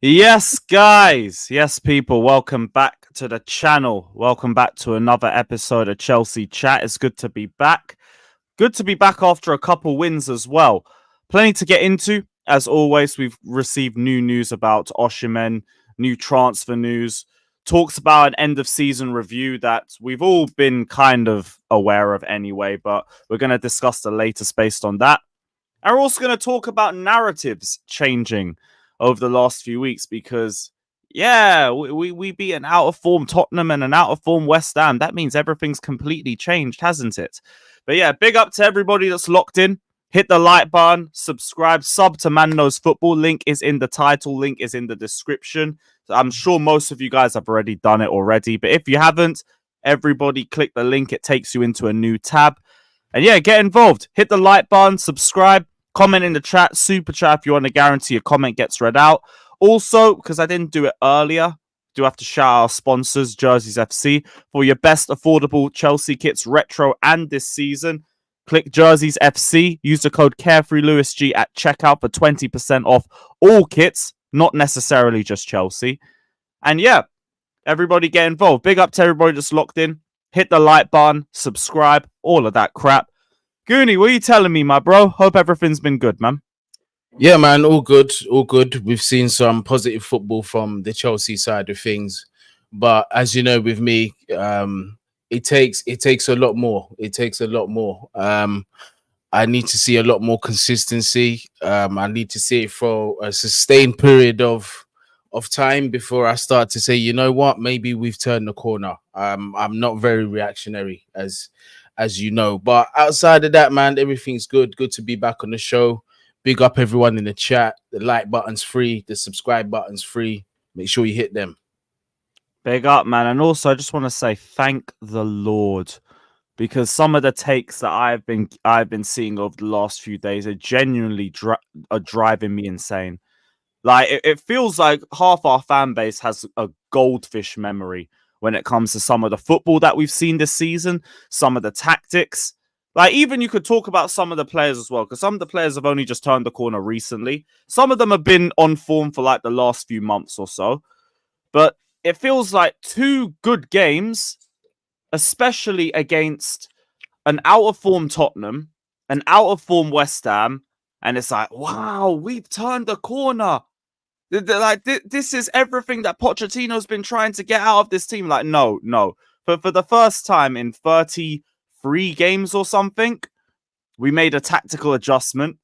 Yes, guys. Yes, people. Welcome back to the channel. Welcome back to another episode of Chelsea Chat. It's good to be back. Good to be back after a couple wins as well. Plenty to get into. As always, we've received new news about Osimhen, new transfer news, talks about an end of season review that we've all been kind of aware of anyway, but we're going to discuss the latest based on that. And we're also going to talk about narratives changing over the last few weeks because, yeah, we beat an out of form Tottenham and an out of form West Ham. That means everything's completely changed, hasn't it? But yeah, big up to everybody that's locked in. Hit the like button, subscribe, sub to Man Knows Football. Link is in the title, link is in the description. So I'm sure most of you guys have already done it already. But if you haven't, everybody click the link. It takes you into a new tab. And yeah, get involved. Hit the like button, subscribe. Comment in the chat, super chat if you want to guarantee a comment gets read out. Also, because I didn't do it earlier, do have to shout out our sponsors, Jerseys FC, for your best affordable Chelsea kits, retro and this season. Click Jerseys FC, use the code CarefreeLewisG at checkout for 20% off all kits, not necessarily just Chelsea. And yeah, everybody get involved. Big up to everybody that's locked in. Hit the like button, subscribe, all of that crap. Goonie, what are you telling me, my bro? Hope everything's been good, man. Yeah, man, all good, all good. We've seen some positive football from the Chelsea side of things, but as you know, with me, it takes a lot more. It takes a lot more. I need to see a lot more consistency. I need to see it for a sustained period of time before I start to say, you know what, maybe we've turned the corner. I'm not very reactionary as you know, but outside of that, man, everything's good. Good to be back on the show. Big up everyone in the chat. The like button's free. The subscribe button's free. Make sure you hit them. Big up, man. And also, I just want to say thank the Lord, because some of the takes that I've been seeing over the last few days are genuinely are driving me insane. Like it feels like half our fan base has a goldfish memory when it comes to some of the football that we've seen this season, some of the tactics. Like even you could talk about some of the players as well, because some of the players have only just turned the corner recently. Some of them have been on form for like the last few months or so. But it feels like two good games, especially against an out of form Tottenham, an out of form West Ham, and it's like, wow, we've turned the corner. Like this is everything that Pochettino's been trying to get out of this team. Like, no. For the first time in 33 games or something, we made a tactical adjustment.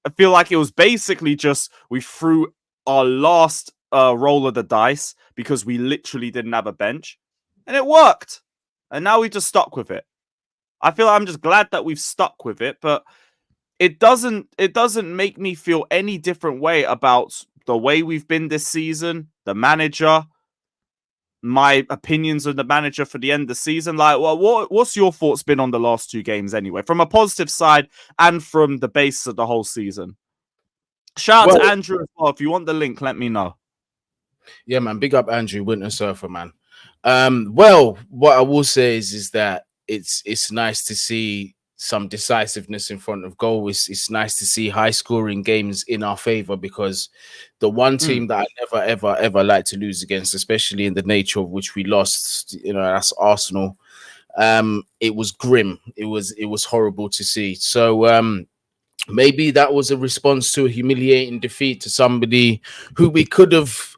I feel like it was basically just we threw our last roll of the dice because we literally didn't have a bench, and it worked. And now we just stuck with it. I feel like I'm just glad that we've stuck with it, but it doesn't make me feel any different way about the way we've been this season, the manager, my opinions of the manager for the end of the season. Like, well, what's your thoughts been on the last two games anyway, from a positive side and from the base of the whole season? Shout out to Andrew as well. If you want the link, let me know. Yeah, man. Big up Andrew, Winter Surfer, man. Well, what I will say is that it's nice to see some decisiveness in front of goal. It's nice to see high scoring games in our favor, because the one team that I never ever like to lose against, especially in the nature of which we lost, that's Arsenal. It was grim. It was horrible to see. So maybe that was a response to a humiliating defeat to somebody who we could have,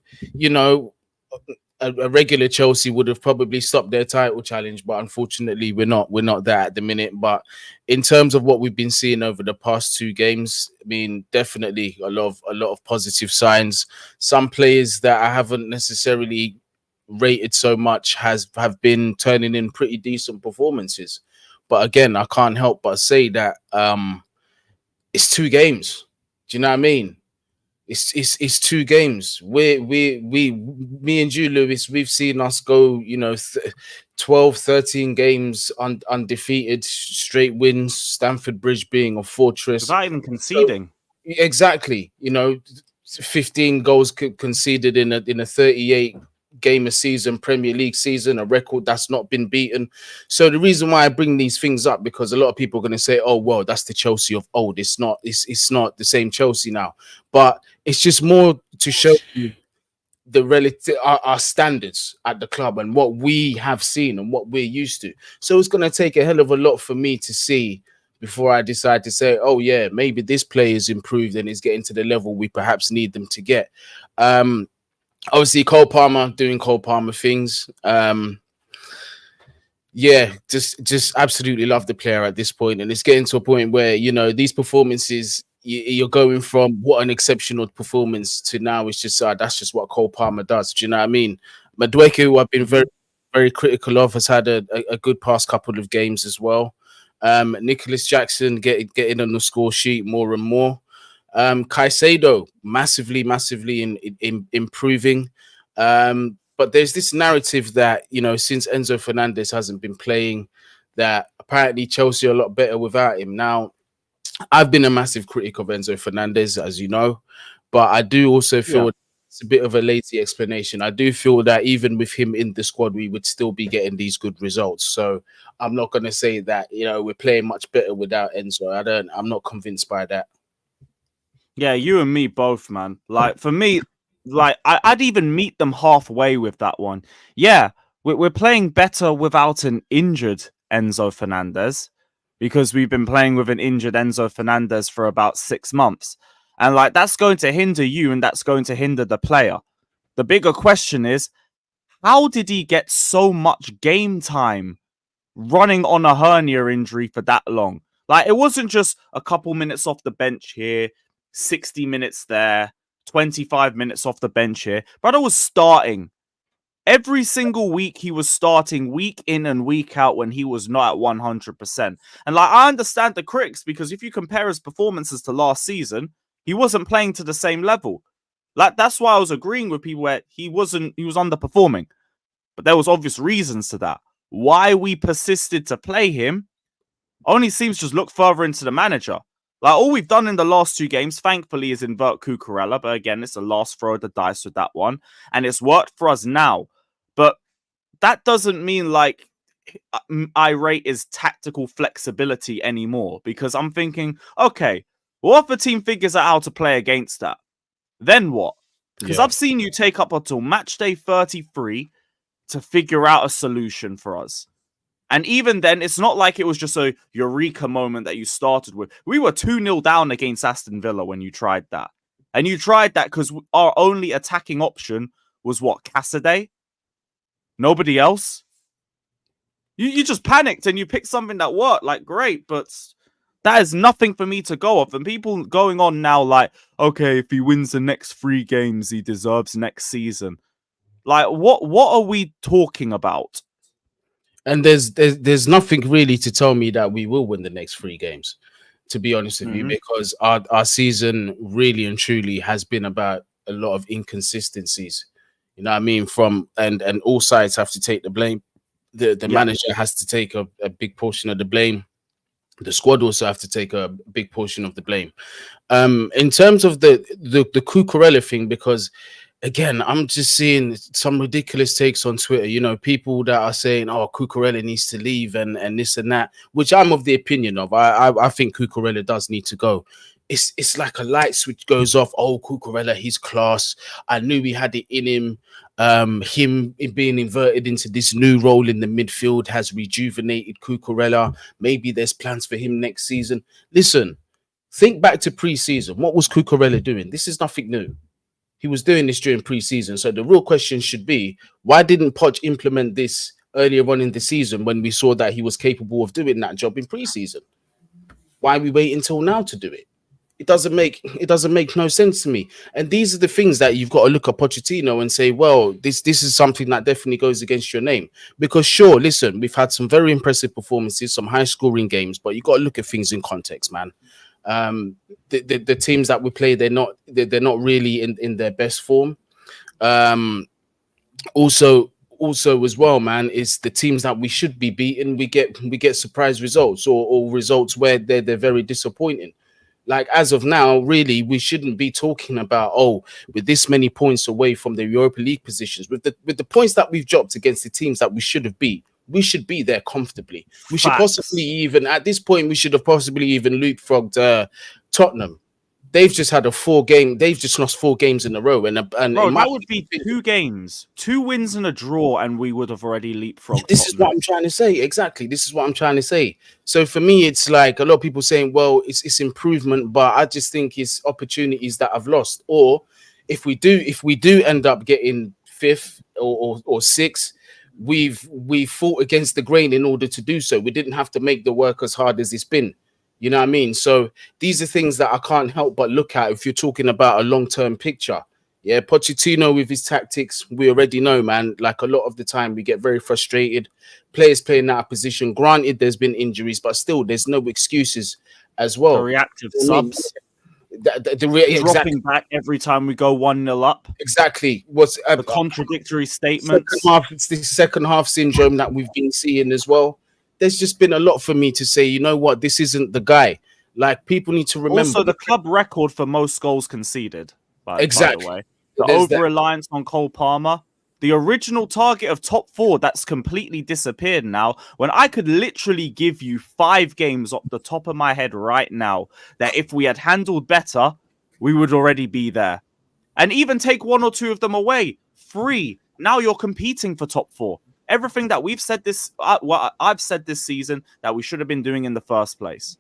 a regular Chelsea would have probably stopped their title challenge, but unfortunately we're not there at the minute. But in terms of what we've been seeing over the past two games, I mean, definitely a lot of positive signs. Some players that I haven't necessarily rated so much have been turning in pretty decent performances. But again, I can't help but say that it's two games. Do you know what I mean? It's two games. Me and you, Lewis, we've seen us go, 12, 13 games undefeated, straight wins, Stamford Bridge being a fortress. Without even conceding. So, exactly. 15 goals conceded in a 38 game a season, Premier League season, a record that's not been beaten. So the reason why I bring these things up, because a lot of people are going to say, oh, well, that's the Chelsea of old. It's not the same Chelsea now. But it's just more to show you the relative our standards at the club and what we have seen and what we're used to. So it's going to take a hell of a lot for me to see before I decide to say, oh yeah, maybe this player is improved and is getting to the level we perhaps need them to get. Obviously Cole Palmer doing Cole Palmer things. Yeah, just absolutely love the player at this point, and it's getting to a point where, you know, these performances, you're going from what an exceptional performance to now it's just that's just what Cole Palmer does. Do you know what I mean? Madueke, who I've been very critical of, has had a good past couple of games as well. Nicholas Jackson getting on the score sheet more and more. Caicedo massively in improving. But there's this narrative that, you know, since Enzo Fernandez hasn't been playing, that apparently Chelsea are a lot better without him. Now, I've been a massive critic of Enzo Fernandez, as you know, but I do also feel it's a bit of a lazy explanation. I do feel that even with him in the squad, we would still be getting these good results. So I'm not going to say that, you know, we're playing much better without Enzo. I'm not convinced by that. Yeah, you and me both, man. Like, for me, like, I'd even meet them halfway with that one. Yeah, we're playing better without an injured Enzo Fernandez, because we've been playing with an injured Enzo Fernandez for about 6 months. And, like, that's going to hinder you and that's going to hinder the player. The bigger question is, how did he get so much game time running on a hernia injury for that long? Like, it wasn't just a couple minutes off the bench here, 60 minutes there, 25 minutes off the bench here. Brother was starting. Every single week he was starting, week in and week out, when he was not at 100%. And, like, I understand the critics, because if you compare his performances to last season, he wasn't playing to the same level. Like, that's why I was agreeing with people where he was underperforming. But there was obvious reasons to that. Why we persisted to play him only seems to just look further into the manager. Like, all we've done in the last 2 games, thankfully, is invert Cucurella. But again, it's the last throw of the dice with that one. And it's worked for us now. But that doesn't mean, like, I rate his tactical flexibility anymore. Because I'm thinking, okay, what if the team figures out how to play against that? Then what? Because I've seen you take up until match day 33 to figure out a solution for us. And even then, it's not like it was just a eureka moment that you started with. We were 2-0 down against Aston Villa when you tried that. And you tried that because our only attacking option was what? Cassidy? Nobody else? You just panicked and you picked something that worked. Like, great, but that is nothing for me to go off. And people going on now like, okay, if he wins the next 3 games, he deserves next season. Like, what are we talking about? And there's nothing really to tell me that we will win the next 3 games, to be honest with you, because our season really and truly has been about a lot of inconsistencies. You know what I mean? And all sides have to take the blame. The manager has to take a big portion of the blame. The squad also have to take a big portion of the blame. In terms of the Cucurella thing, because again, I'm just seeing some ridiculous takes on Twitter. You know, people that are saying, "Oh, Cucurella needs to leave," and this and that, which I'm of the opinion of. I think Cucurella does need to go. It's like a light switch goes off. Oh, Cucurella, he's class. I knew he had it in him. Him being inverted into this new role in the midfield has rejuvenated Cucurella. Maybe there's plans for him next season. Listen, think back to pre-season. What was Cucurella doing? This is nothing new. He was doing this during pre-season. So the real question should be, why didn't Poch implement this earlier on in the season when we saw that he was capable of doing that job in pre-season? Why are we waiting until now to do it? It doesn't make no sense to me. And these are the things that you've got to look at Pochettino and say, well, this is something that definitely goes against your name. Because sure, listen, we've had some very impressive performances, some high-scoring games, but you got to look at things in context, man. The teams that we play, they're not really in their best form. Also as well, man, is the teams that we should be beating, we get surprise results or results where they're very disappointing. Like, as of now, really, we shouldn't be talking about, oh, with this many points away from the Europa League positions, with the points that we've dropped against the teams that we should have beat. We should be there comfortably. We should possibly even, at this point, we should have possibly even leapfrogged Tottenham. they've just had they've just lost 4 games in a row. And Bro, that would be 2 games, 2 wins and a draw, and we would have already leapfrogged. This is what I'm trying to say. Exactly. This is what I'm trying to say. So for me, it's like a lot of people saying, well, it's improvement, but I just think it's opportunities that I've lost. Or if we do end up getting 5th or 6th, we've fought against the grain in order to do so. We didn't have to make the work as hard as it's been. You know what I mean? So these are things that I can't help but look at if you're talking about a long-term picture. Yeah, Pochettino with his tactics, we already know, man. Like a lot of the time, we get very frustrated. Players playing out of position. Granted, there's been injuries, but still, there's no excuses as well. The reactive subs. Dropping exactly. Back every time we go 1-0 up. Exactly. What's the contradictory statements? It's the second half syndrome that we've been seeing as well. There's just been a lot for me to say, you know what, this isn't the guy. Like, people need to remember. Also, the club record for most goals conceded. Exactly. By the way. The over-reliance on Cole Palmer. The original target of top 4, that's completely disappeared now. When I could literally give you 5 games off the top of my head right now, that if we had handled better, we would already be there. And even take 1 or 2 of them away. 3. Now you're competing for top 4. Everything that we've said I've said this season that we should have been doing in the first place.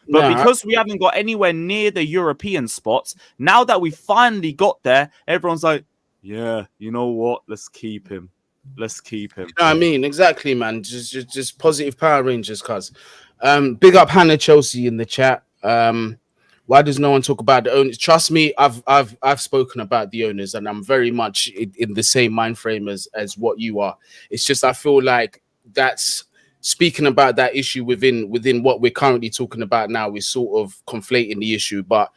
But because we haven't got anywhere near the European spots, now that we finally got there, everyone's like, yeah, you know what? Let's keep him. Let's keep him. You know what I mean? Exactly, man. Just positive Power Rangers, cuz. Big up Hannah Chelsea in the chat. Why does no one talk about the owners? Trust me, I've spoken about the owners, and I'm very much in the same mind frame as what you are. It's just I feel like that's speaking about that issue within what we're currently talking about now is sort of conflating the issue. But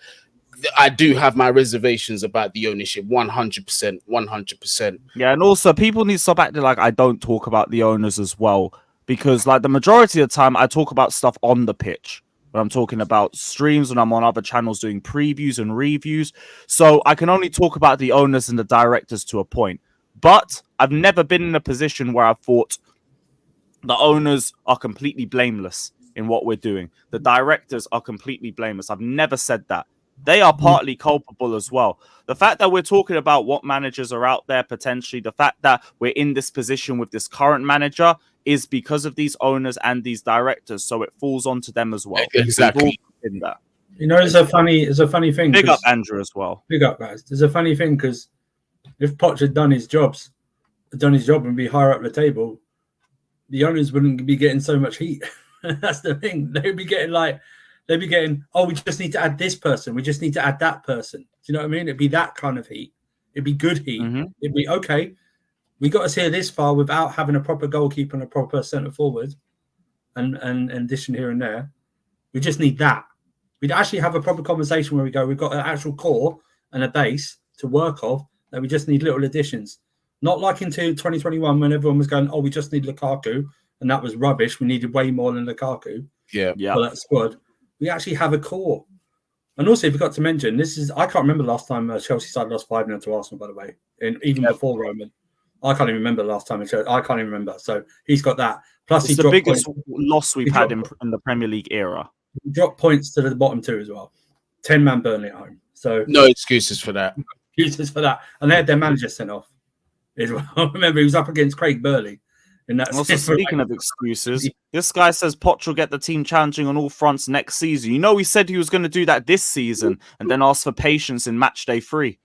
I do have my reservations about the ownership, 100%, 100%. Yeah, and also people need to stop acting like I don't talk about the owners as well, because like the majority of the time I talk about stuff on the pitch. When I'm talking about streams, when I'm on other channels doing previews and reviews. So I can only talk about the owners and the directors to a point. But I've never been in a position where I've thought the owners are completely blameless in what we're doing. The directors are completely blameless. I've never said that. They are partly culpable as well. The fact that we're talking about what managers are out there potentially, the fact that we're in this position with this current manager is because of these owners and these directors. So it falls onto them as well. Exactly. In that. You know, it's a funny thing. Big up Andrew as well. Big up, guys. There's a funny thing because if Poch had done his job and be higher up the table, the owners wouldn't be getting so much heat. That's the thing. They'd be getting, oh, we just need to add this person. We just need to add that person. Do you know what I mean? It'd be that kind of heat. It'd be good heat. Mm-hmm. It'd be, okay, we got us here this far without having a proper goalkeeper and a proper centre forward and addition here and there. We just need that. We'd actually have a proper conversation where we go, we've got an actual core and a base to work off that we just need little additions. Not like into 2021 when everyone was going, oh, we just need Lukaku. And that was rubbish. We needed way more than Lukaku. Yeah. For that squad. We actually have a core. And also, if you got to mention, I can't remember the last time Chelsea side lost 5-0 to Arsenal, by the way, even before Roman. I can't even remember the last time I can't even remember. So he's got that. Plus, it's the biggest loss we've had in the Premier League era. He dropped points to the bottom 2 as well. 10-man Burnley at home. So no excuses for that. And they had their manager sent off as well. Remember, he was up against Craig Burley. Also, speaking of excuses, this guy says Poch will get the team challenging on all fronts next season. You know, he said he was going to do that this season and then ask for patience in match day 3.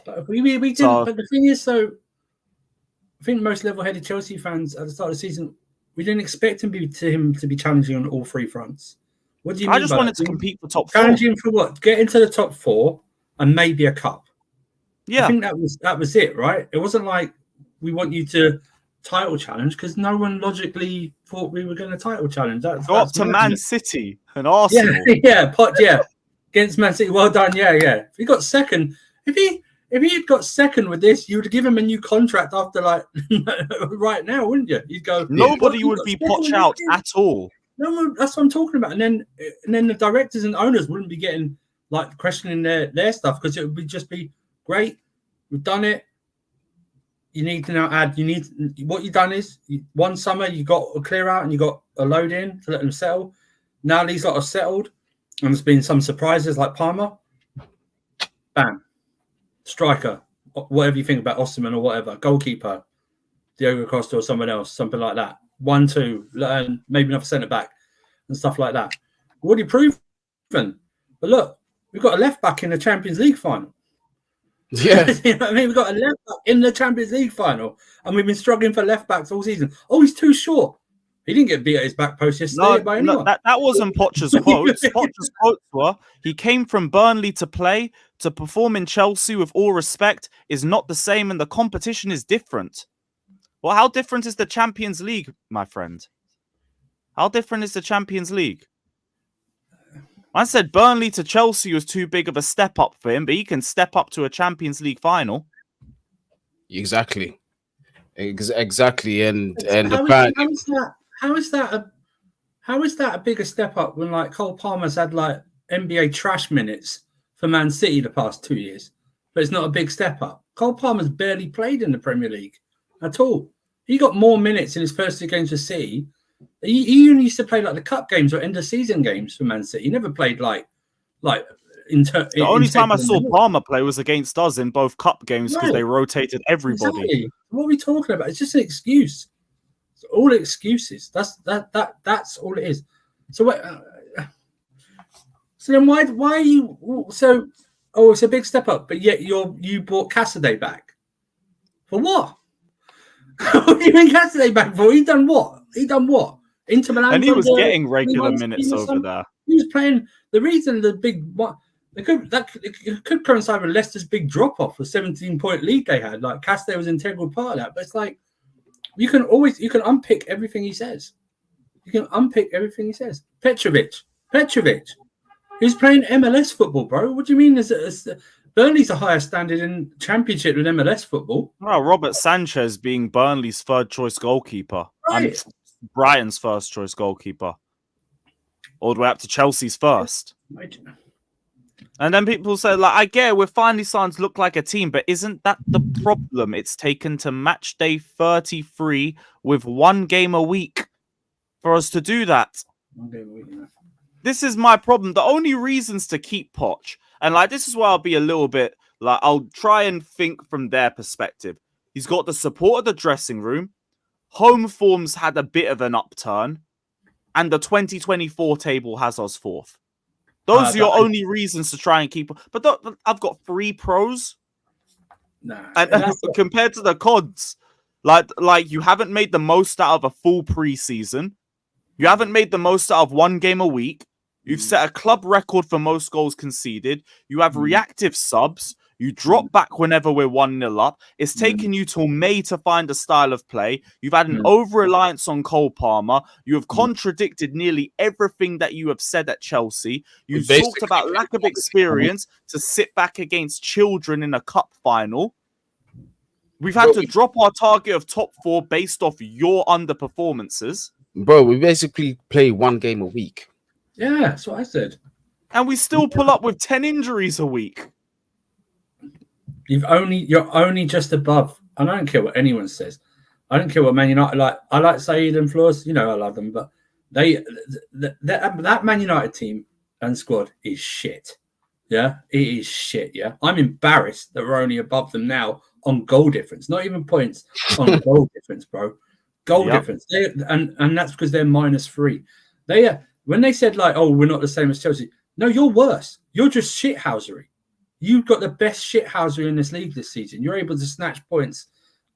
But we didn't. But the thing is, though, I think most level-headed Chelsea fans at the start of the season, we didn't expect him to be challenging on all 3 fronts. What do you mean? I just wanted to compete for top 4. Challenging for what? Get into the top 4 and maybe a cup. Yeah, I think that was it, right? It wasn't like we want you to title challenge because no one logically thought we were going to title challenge. Go up to Man City and Arsenal. Poch, against Man City. Well done, yeah. If he got second, if he had got second with this, you would give him a new contract after right now, wouldn't you? You'd go. Nobody would be Poch out at all. No, that's what I'm talking about. And then the directors and owners wouldn't be getting questioning their stuff because it would just be great. We've done it. You need to now add. What you've done is one summer you got a clear out and you got a load in to let them settle. Now these lot are settled, and there's been some surprises like Palmer. bam, striker, whatever you think about Osimhen or whatever, goalkeeper, Diogo Costa or someone else, something like that. 1-2, maybe another centre back and stuff like that. Already proven. But look, we've got a left back in the Champions League final. Yeah. You know what I mean? We've got a left back in the Champions League final, and we've been struggling for left backs all season. Oh, he's too short. He didn't get beat at his back post yesterday by anyone. No, that wasn't Poch's quotes. Poch's quotes were, he came from Burnley to play, to perform in Chelsea with all respect is not the same, and the competition is different. Well, how different is the Champions League, my friend? How different is the Champions League? I said Burnley to Chelsea was too big of a step up for him, but he can step up to a Champions League final. Exactly. And how is that a bigger step up when like Cole Palmer's had like NBA trash minutes for Man City the past 2 years, but it's not a big step up. Cole Palmer's barely played in the Premier League at all. He got more minutes in his first 2 games for City. He only used to play like the cup games or end of season games for Man City. He never played the only time I saw Palmer play was against us in both cup games because they rotated everybody. Exactly. What are we talking about? It's just an excuse. It's all excuses. That's all it is. So then why are you so? Oh, it's a big step up, but yet you bought Cassidy back for what? What do you mean Cassidy back for? He done what? Inter Milan, and he was getting regular minutes over there. He was playing. The reason the big what it could coincide with Leicester's big drop off, the 17-point lead they had. Like Cassidy was an integral part of that, but it's like you can unpick everything he says. Petrovic, he's playing MLS football, bro. What do you mean? Burnley's a higher standard in Championship than MLS football. Well, Robert Sanchez being Burnley's third choice goalkeeper and Brighton's first choice goalkeeper, all the way up to Chelsea's first. And then people say, like, I get it, we're finally starting to look like a team, but isn't that the problem? It's taken to match day 33 with 1 game a week for us to do that. 1 game a week, yeah. This is my problem. The only reasons to keep Poch, and like this is where I'll be a little bit like I'll try and think from their perspective. He's got the support of the dressing room. Home form's had a bit of an upturn, and the 2024 table has us 4th. Those are your only reasons to try and keep. But I've got 3 pros. Nah, and compared to the CODs, like you haven't made the most out of a full preseason. You haven't made the most out of 1 game a week. You've set a club record for most goals conceded. You have reactive subs. You drop back whenever we're 1-0 up. It's taken you till May to find a style of play. You've had an over-reliance on Cole Palmer. You have contradicted nearly everything that you have said at Chelsea. You've talked about lack of experience to sit back against children in a cup final. We've had to drop our target of top 4 based off your underperformances. Bro, we basically play 1 game a week. Yeah, that's what I said. And we still pull up with 10 injuries a week. You're only just above. And I don't care what anyone says. I don't care what Man United like. I like Said and Flores. You know I love them, but that Man United team and squad is shit. Yeah, it is shit. Yeah, I'm embarrassed that we're only above them now on goal difference, not even points on goal difference, bro. Goal difference. And that's because they're -3. When they said like, oh, we're not the same as Chelsea. No, you're worse. You're just shithousery. You've got the best shithousery in this league this season. You're able to snatch points.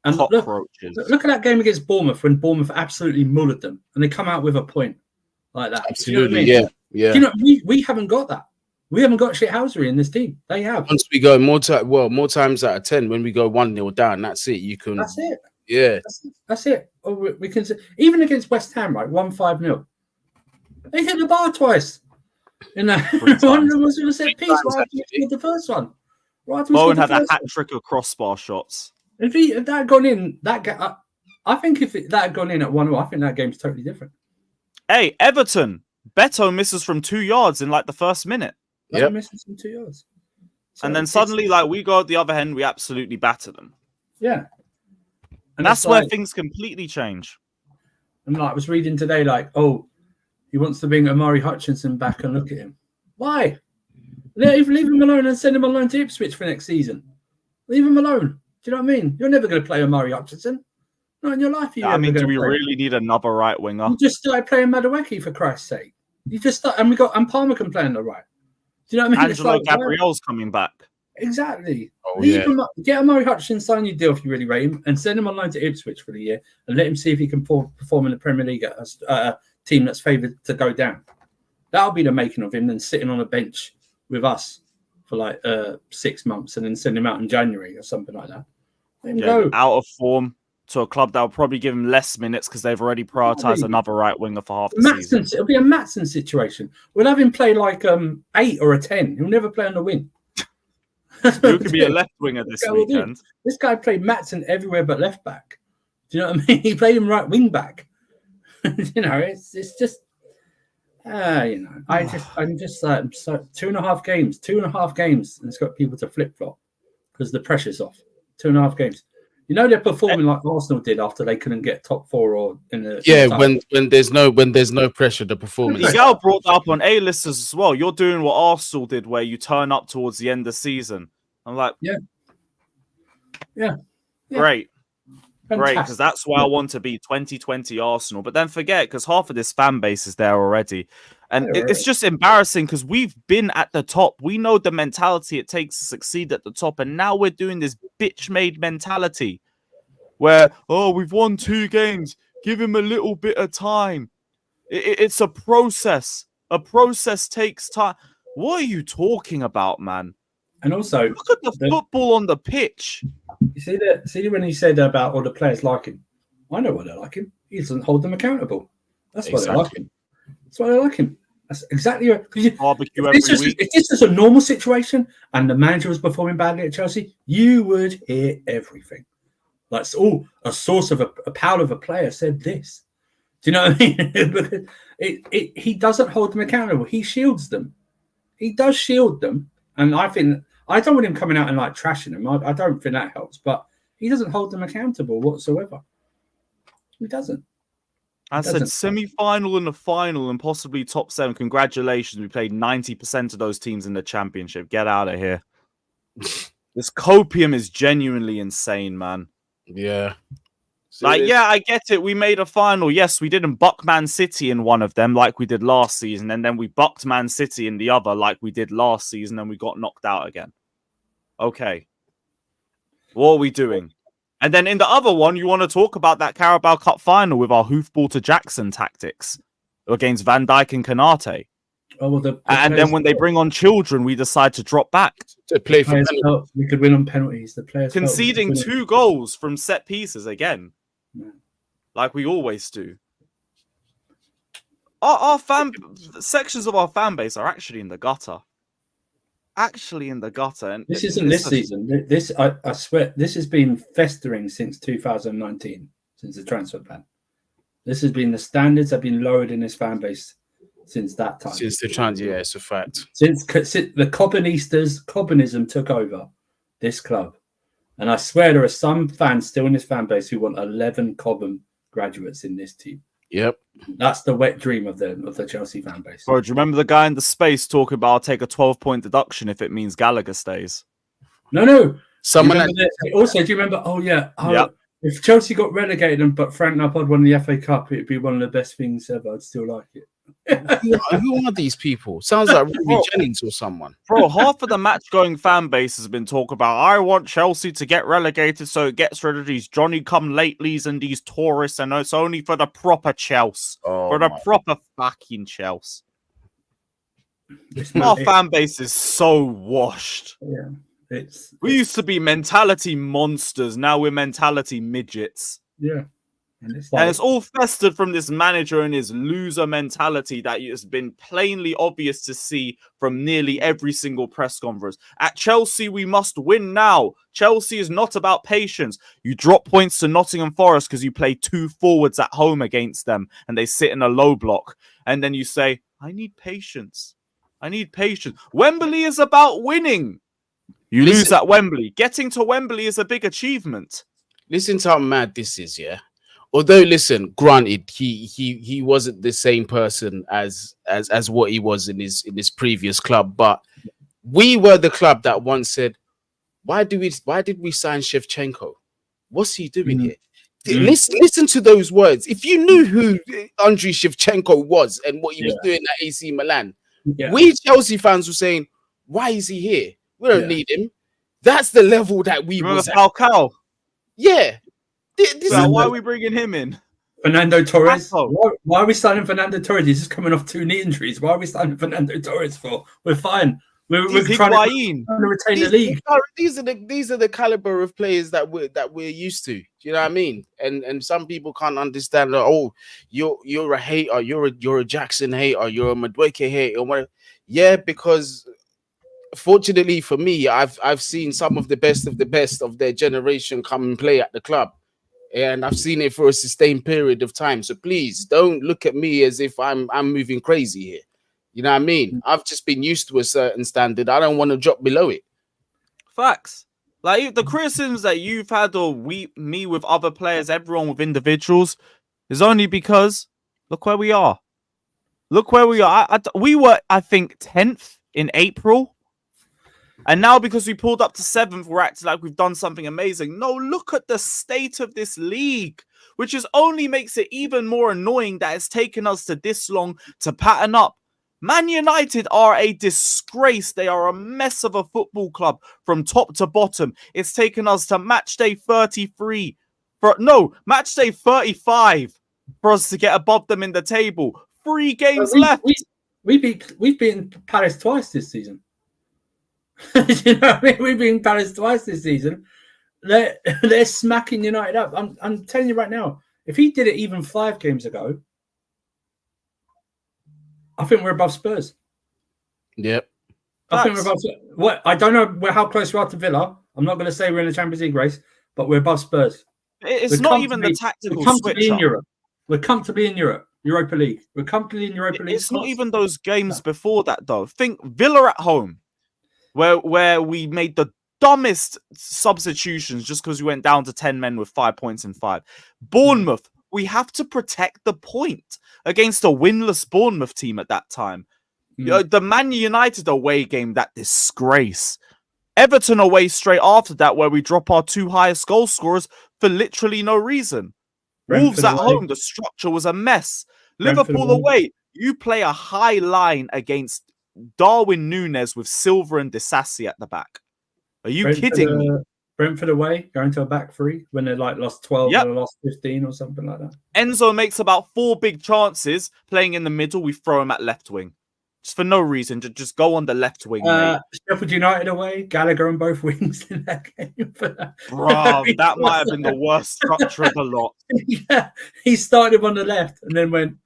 And look at that game against Bournemouth when Bournemouth absolutely mullered them and they come out with a point like that. Absolutely, you know what I mean? yeah. You know, we haven't got that. We haven't got shithousery in this team. They have. Once we go more times out of 10, when we go 1-0 down, that's it. That's it. Yeah. That's it. Or we can even against West Ham, right? 1-5-0. They hit the bar twice. In that one was a set piece right after he scored the first one. Bowen had a hat trick of crossbar shots. If that had gone in, I think if that had gone in at 1-0, I think that game's totally different. Hey, Everton. Beto misses from 2 yards in like the first minute. Yeah, misses from 2 yards. So and then suddenly, like we go at the other end, we absolutely batter them. Yeah. And that's where things completely change. And like I was reading today, like, oh, he wants to bring Amari Hutchinson back and look at him. Why? Leave him alone and send him on loan to Ipswich for next season. Leave him alone. Do you know what I mean? You're never going to play Omari Hutchinson. Not in your life. I mean, do we really need another right winger? You just started playing Madueke for Christ's sake. You just start, and Palmer can play on the right. Do you know what I mean? Angelo Gabriel's coming back. Exactly. Get Omari Hutchinson, sign your deal if you really rate him, and send him on loan to Ipswich for the year, and let him see if he can perform in the Premier League at a team that's favoured to go down. That'll be the making of him than sitting on a bench with us for like 6 months and then send him out in January or something like that. Let him go. Out of form to a club that will probably give him less minutes because they've already prioritised another right winger for half the season. It'll be a Maatsen situation. We'll have him play like 8 or a 10. He'll never play on the wing. Who could be a left winger this weekend? This guy played Maatsen everywhere but left back. Do you know what I mean? He played him right wing back. You know, it's just you know, I'm just like, so 2.5 games, and it's got people to flip flop because the pressure's off. 2.5 games. You know, they're performing like Arsenal did after they couldn't get top 4 or in the when there's no pressure, the performance. Miguel brought that up on A-listers as well. You're doing what Arsenal did, where you turn up towards the end of the season. I'm like, yeah. Great. Great, because that's why I want to be 2020 Arsenal. But then forget, because half of this fan base is there already. And it's just embarrassing because we've been at the top. We know the mentality it takes to succeed at the top. And now we're doing this bitch-made mentality where, we've won 2 games. Give him a little bit of time. It's a process. A process takes time. What are you talking about, man? And also, look at the football on the pitch. You see when he said about all the players like him. I know why they like him. He doesn't hold them accountable. That's why they like him. That's why they like him. That's exactly right. Barbecue every week. If this was a normal situation and the manager was performing badly at Chelsea, you would hear everything. Like, a source of a pal of a player said this. Do you know what I mean? Because he doesn't hold them accountable. He shields them. He does shield them, and I think. I don't want him coming out and like trashing them. I don't think that helps, but he doesn't hold them accountable whatsoever. He doesn't. I said semi-final and a final and possibly top 7. Congratulations. We played 90% of those teams in the championship. Get out of here. This copium is genuinely insane, man. Yeah. I get it. We made a final. Yes, we didn't buck Man City in one of them like we did last season. And then we bucked Man City in the other like we did last season and we got knocked out again. Okay. What are we doing? And then in the other one, you want to talk about that Carabao Cup final with our hoofball to Jackson tactics against Van Dijk and Kanate. Oh, well, and then when they bring on children, we decide to drop back. To play for we could win on penalties. The players conceding 2 goals from set pieces again. Yeah. Like we always do. Our sections of our fan base are actually in the gutter. And this isn't this season. This I swear this has been festering since 2019, since the transfer ban. This has been the standards have been lowered in this fan base since that time. Since the transfer, yeah, it's a fact. Since the Cobbonism took over this club. And I swear there are some fans still in this fan base who want 11 Cobham graduates in this team. Yep. That's the wet dream of the Chelsea fan base. Bro, do you remember the guy in the space talking about I'll take a 12-point deduction if it means Gallagher stays? No. Also, do you remember? If Chelsea got relegated but Frank Lampard won the FA Cup, it'd be one of the best things ever. I'd still like it. Who are these people? Sounds like Ruby Jennings or someone. Bro, half of the match-going fan base has been talking about, I want Chelsea to get relegated so it gets rid of these Johnny-come-latelys and these tourists, and it's only for the proper Chelsea. For the proper fucking Chelsea. Our fan base is so washed. Yeah. We used to be mentality monsters. Now we're mentality midgets. Yeah. And it's all festered from this manager and his loser mentality that has been plainly obvious to see from nearly every single press conference. At Chelsea, we must win now. Chelsea is not about patience. You drop points to Nottingham Forest because you play 2 forwards at home against them and they sit in a low block. And then you say, I need patience. I need patience. Wembley is about winning. You lose at Wembley. Getting to Wembley is a big achievement. Listen to how mad this is, yeah? Although, listen, granted, he wasn't the same person as what he was in his previous club, but We were the club that once said, why did we sign Shevchenko? What's he doing here? Listen to those words. If you knew who Andriy Shevchenko was and what he was doing at AC Milan, we Chelsea fans were saying, why is he here? We don't need him. That's the level that we was at. Falcao. Yeah. Why are we bringing him in? Fernando Torres. Why are we signing Fernando Torres? He's just coming off 2 knee injuries. Why are we signing Fernando Torres for? We're fine. We're trying to retain the league. These are the caliber of players that we're used to. Do you know what I mean? And some people can't understand. Oh, you're a hater. You're a Jackson hater. You're a Madueke hater. Or whatever. Yeah, because fortunately for me, I've seen some of the best of their generation come and play at the club. And I've seen it for a sustained period of time. So please don't look at me as if I'm moving crazy here. You know what I mean? I've just been used to a certain standard. I don't want to drop below it. Facts. Like the criticisms that you've had, or me with other players, everyone with individuals, is only because look where we are. Look where we are. We were, I think, 10th in April. And now because we pulled up to 7th, we're acting like we've done something amazing. No, look at the state of this league, which is only makes it even more annoying that it's taken us to this long to pattern up. Man United are a disgrace. They are a mess of a football club from top to bottom. It's taken us to match day 33. Match day 35 for us to get above them in the table. 3 games left. We've beaten Palace twice this season. You know what I mean? We've been Palace twice this season. They're smacking United up. I'm telling you right now, if he did it even 5 games ago, I think we're above Spurs. Yep. I think we're above. What I don't know how close we are to Villa. I'm not going to say we're in the Champions League race, but we're above Spurs. It's not even the tactical switch in Europe. We're comfortably in Europe. Europa League. We're comfortably in Europa League. It's not even those games before that, though. Think Villa at home, where we made the dumbest substitutions just because we went down to 10 men with 5 points in 5. Bournemouth, we have to protect the point against a winless Bournemouth team at that time. The Man United away game, that disgrace. Everton away straight after that, where we drop our 2 highest goal scorers for literally no reason. Wolves at home, the structure was a mess. Liverpool away, you play a high line against Darwin Núñez with Silva and Disasi at the back. Are you kidding me? Brentford away, going to a back 3 when they lost 12 or lost 15 or something like that. Enzo makes about 4 big chances playing in the middle. We throw him at left wing. Just for no reason. Just go on the left wing, mate. Sheffield United away, Gallagher on both wings in that game. Bro, that might have been the worst structure of the lot. Yeah, he started on the left and then went,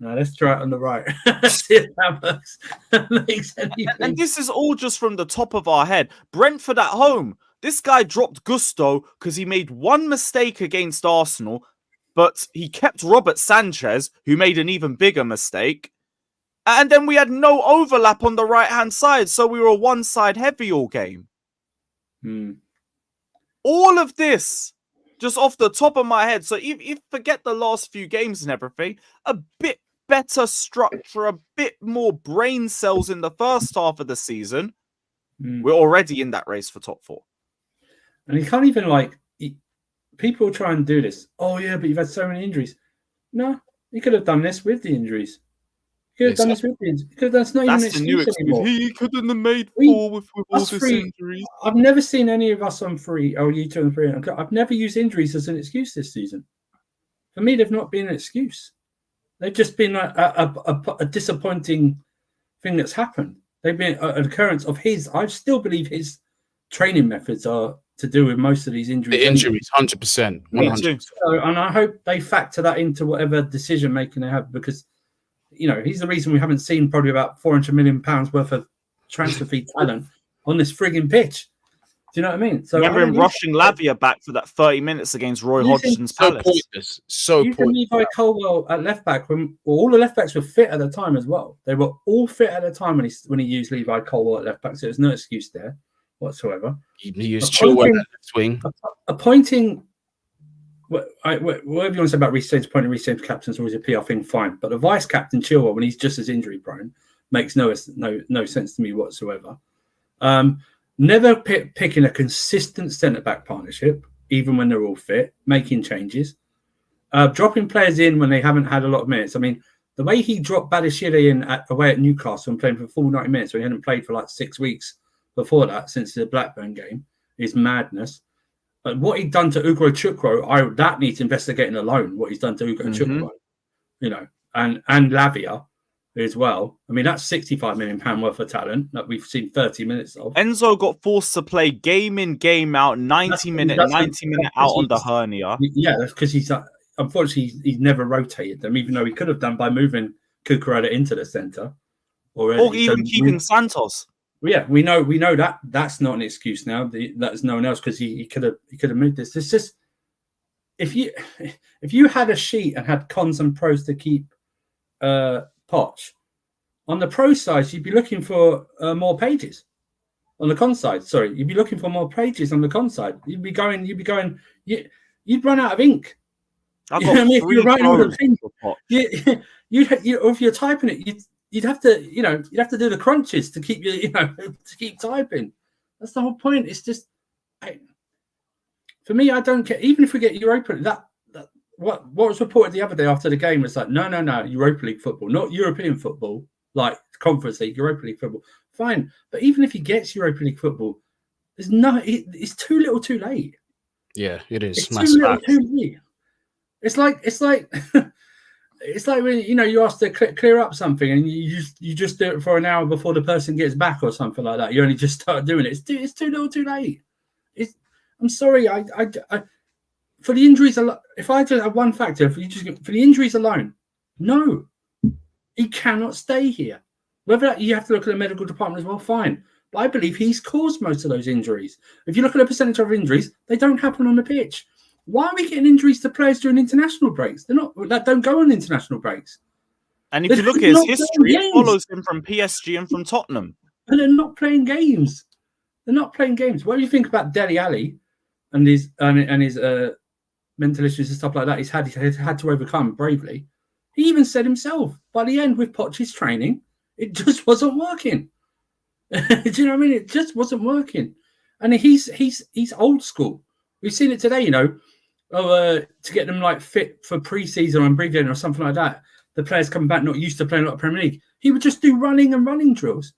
no, let's try it on the right. See if that works. Makes anything. And this is all just from the top of our head. Brentford at home. This guy dropped Gusto because he made 1 mistake against Arsenal, but he kept Robert Sanchez, who made an even bigger mistake. And then we had no overlap on the right-hand side, so we were one-side heavy all game. All of this, just off the top of my head. So if you forget the last few games and everything, a bit better structure, a bit more brain cells in the first half of the season, we're already in that race for top 4. And you can't even people try and do this. Oh yeah, but you've had so many injuries. No, you could have done this with the injuries. You could have done this with the injuries. You could have done. It's not even an excuse anymore. He couldn't have made 4 with all this injuries. I've never seen any of us on 3. Oh, you 2 and 3. I've never used injuries as an excuse this season. For me, they've not been an excuse. They've just been a disappointing thing that's happened. They've been an occurrence of his. I still believe his training methods are to do with most of these injuries. The injuries, 100%. 100%. So, and I hope they factor that into whatever decision making they have, because he's the reason we haven't seen probably about £400 million worth of transfer fee talent on this frigging pitch. Do you know what I mean? So remember him rushing Lavia back for that 30 minutes against Roy Hodgson's Palace. Pointless. So pointless. Levi Colwill at left back when all the left backs were fit at the time as well. They were all fit at the time when he used Levi Colwill at left back. So there's no excuse there whatsoever. He used Chilwell at left wing. Appointing, whatever you want to say about Reece James, appointing Reece James captains always a PR thing, fine. But the vice captain Chilwell, when he's just as injury prone, makes no sense to me whatsoever. Never picking a consistent centre-back partnership, even when they're all fit, making changes, dropping players in when they haven't had a lot of minutes. I mean, the way he dropped Badiashile in away at Newcastle and playing for full 90 minutes when he hadn't played for like 6 weeks before that, since the Blackburn game, is madness. But what he'd done to Ugro Chukwu, that needs investigating alone, what he's done to Ugro Chukwu, you know, and Lavia as well. I mean, that's £65 million worth of talent that we've seen 30 minutes of. Enzo got forced to play game in, game out, 90 minute out on the hernia. Yeah, that's because he's unfortunately he's never rotated them, even though he could have done by moving Cucurella into the centre already. Or even keeping Santos. Yeah, we know that that's not an excuse now. That's no one else, because he could have moved this. It's just if you had a sheet and had cons and pros to keep Poch, on the pro side you'd be looking for more pages. On the con side, sorry, you'd be looking for more pages on the con side. You'd run out of ink. I've got if you're writing if you're typing it, you'd have to, you'd have to do the crunches to keep to keep typing. That's the whole point. It's just, for me, I don't care. Even if we get Europa, that what was reported the other day after the game was like, no, Europa League football, not European football, like Conference League, Europa League football. Fine, but even if he gets Europa League football, it's too little, too late. Yeah, it is. It's too little, too late. It's like it's like when you ask to clear up something and you just do it for an hour before the person gets back or something like that. You only just start doing it. It's too little, too late. I'm sorry. I for the injuries. If I just have one factor, for the injuries alone, no, he cannot stay here. Whether you have to look at the medical department as well, fine. But I believe he's caused most of those injuries. If you look at the percentage of injuries, they don't happen on the pitch. Why are we getting injuries to players during international breaks? That don't go on international breaks. And if you look at his history, it follows him from PSG and from Tottenham. And they're not playing games. What do you think about Dele Alli and his mental issues and stuff like that? He's had to overcome bravely. He even said himself, by the end with Poch's training, it just wasn't working. Do you know what I mean? It just wasn't working. And he's old school. We've seen it today, to get them like fit for pre-season and breathing or something like that. The players come back not used to playing a lot of Premier League. He would just do running drills.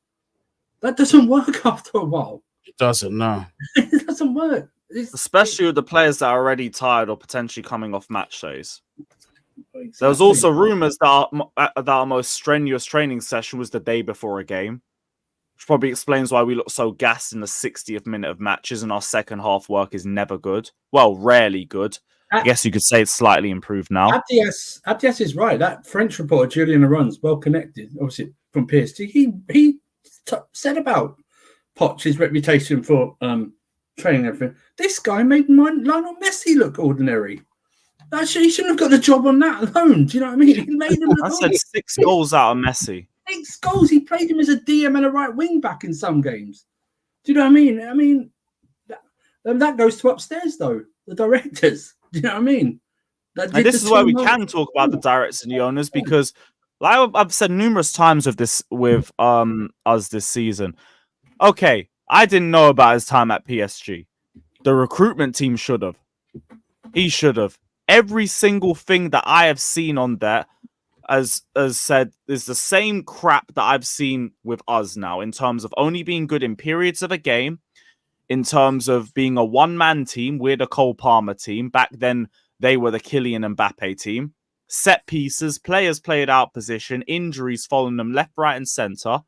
That doesn't work after a while. It doesn't, no. It doesn't work. Especially with the players that are already tired or potentially coming off match days. Exactly. There was also rumours that our most strenuous training session was the day before a game. Which probably explains why we look so gassed in the 60th minute of matches and our second half work is never good. Well, rarely good. I guess you could say it's slightly improved now. Abdias is right. That French reporter, Julian Aron's, well connected, obviously from PSG. He said about Poch's reputation for training and everything. This guy made Lionel Messi look ordinary. Actually, he shouldn't have got the job on that alone. Do you know what I mean? He made him look I said 6 goals out of Messi. 6 goals. He played him as a DM and a right wing back in some games. Do you know what I mean? I mean, that goes to upstairs though. The directors. Do you know what I mean? And this is why we can talk about the directors and the owners, because, like I've said numerous times with us this season. Okay, I didn't know about his time at PSG. The recruitment team should have. He should have. Every single thing that I have seen on there, as said, is the same crap that I've seen with us now, in terms of only being good in periods of a game, in terms of being a one-man team. We're the Cole Palmer team. Back then, they were the Kylian Mbappe team. Set pieces, players played out position, injuries following them left, right, and centre.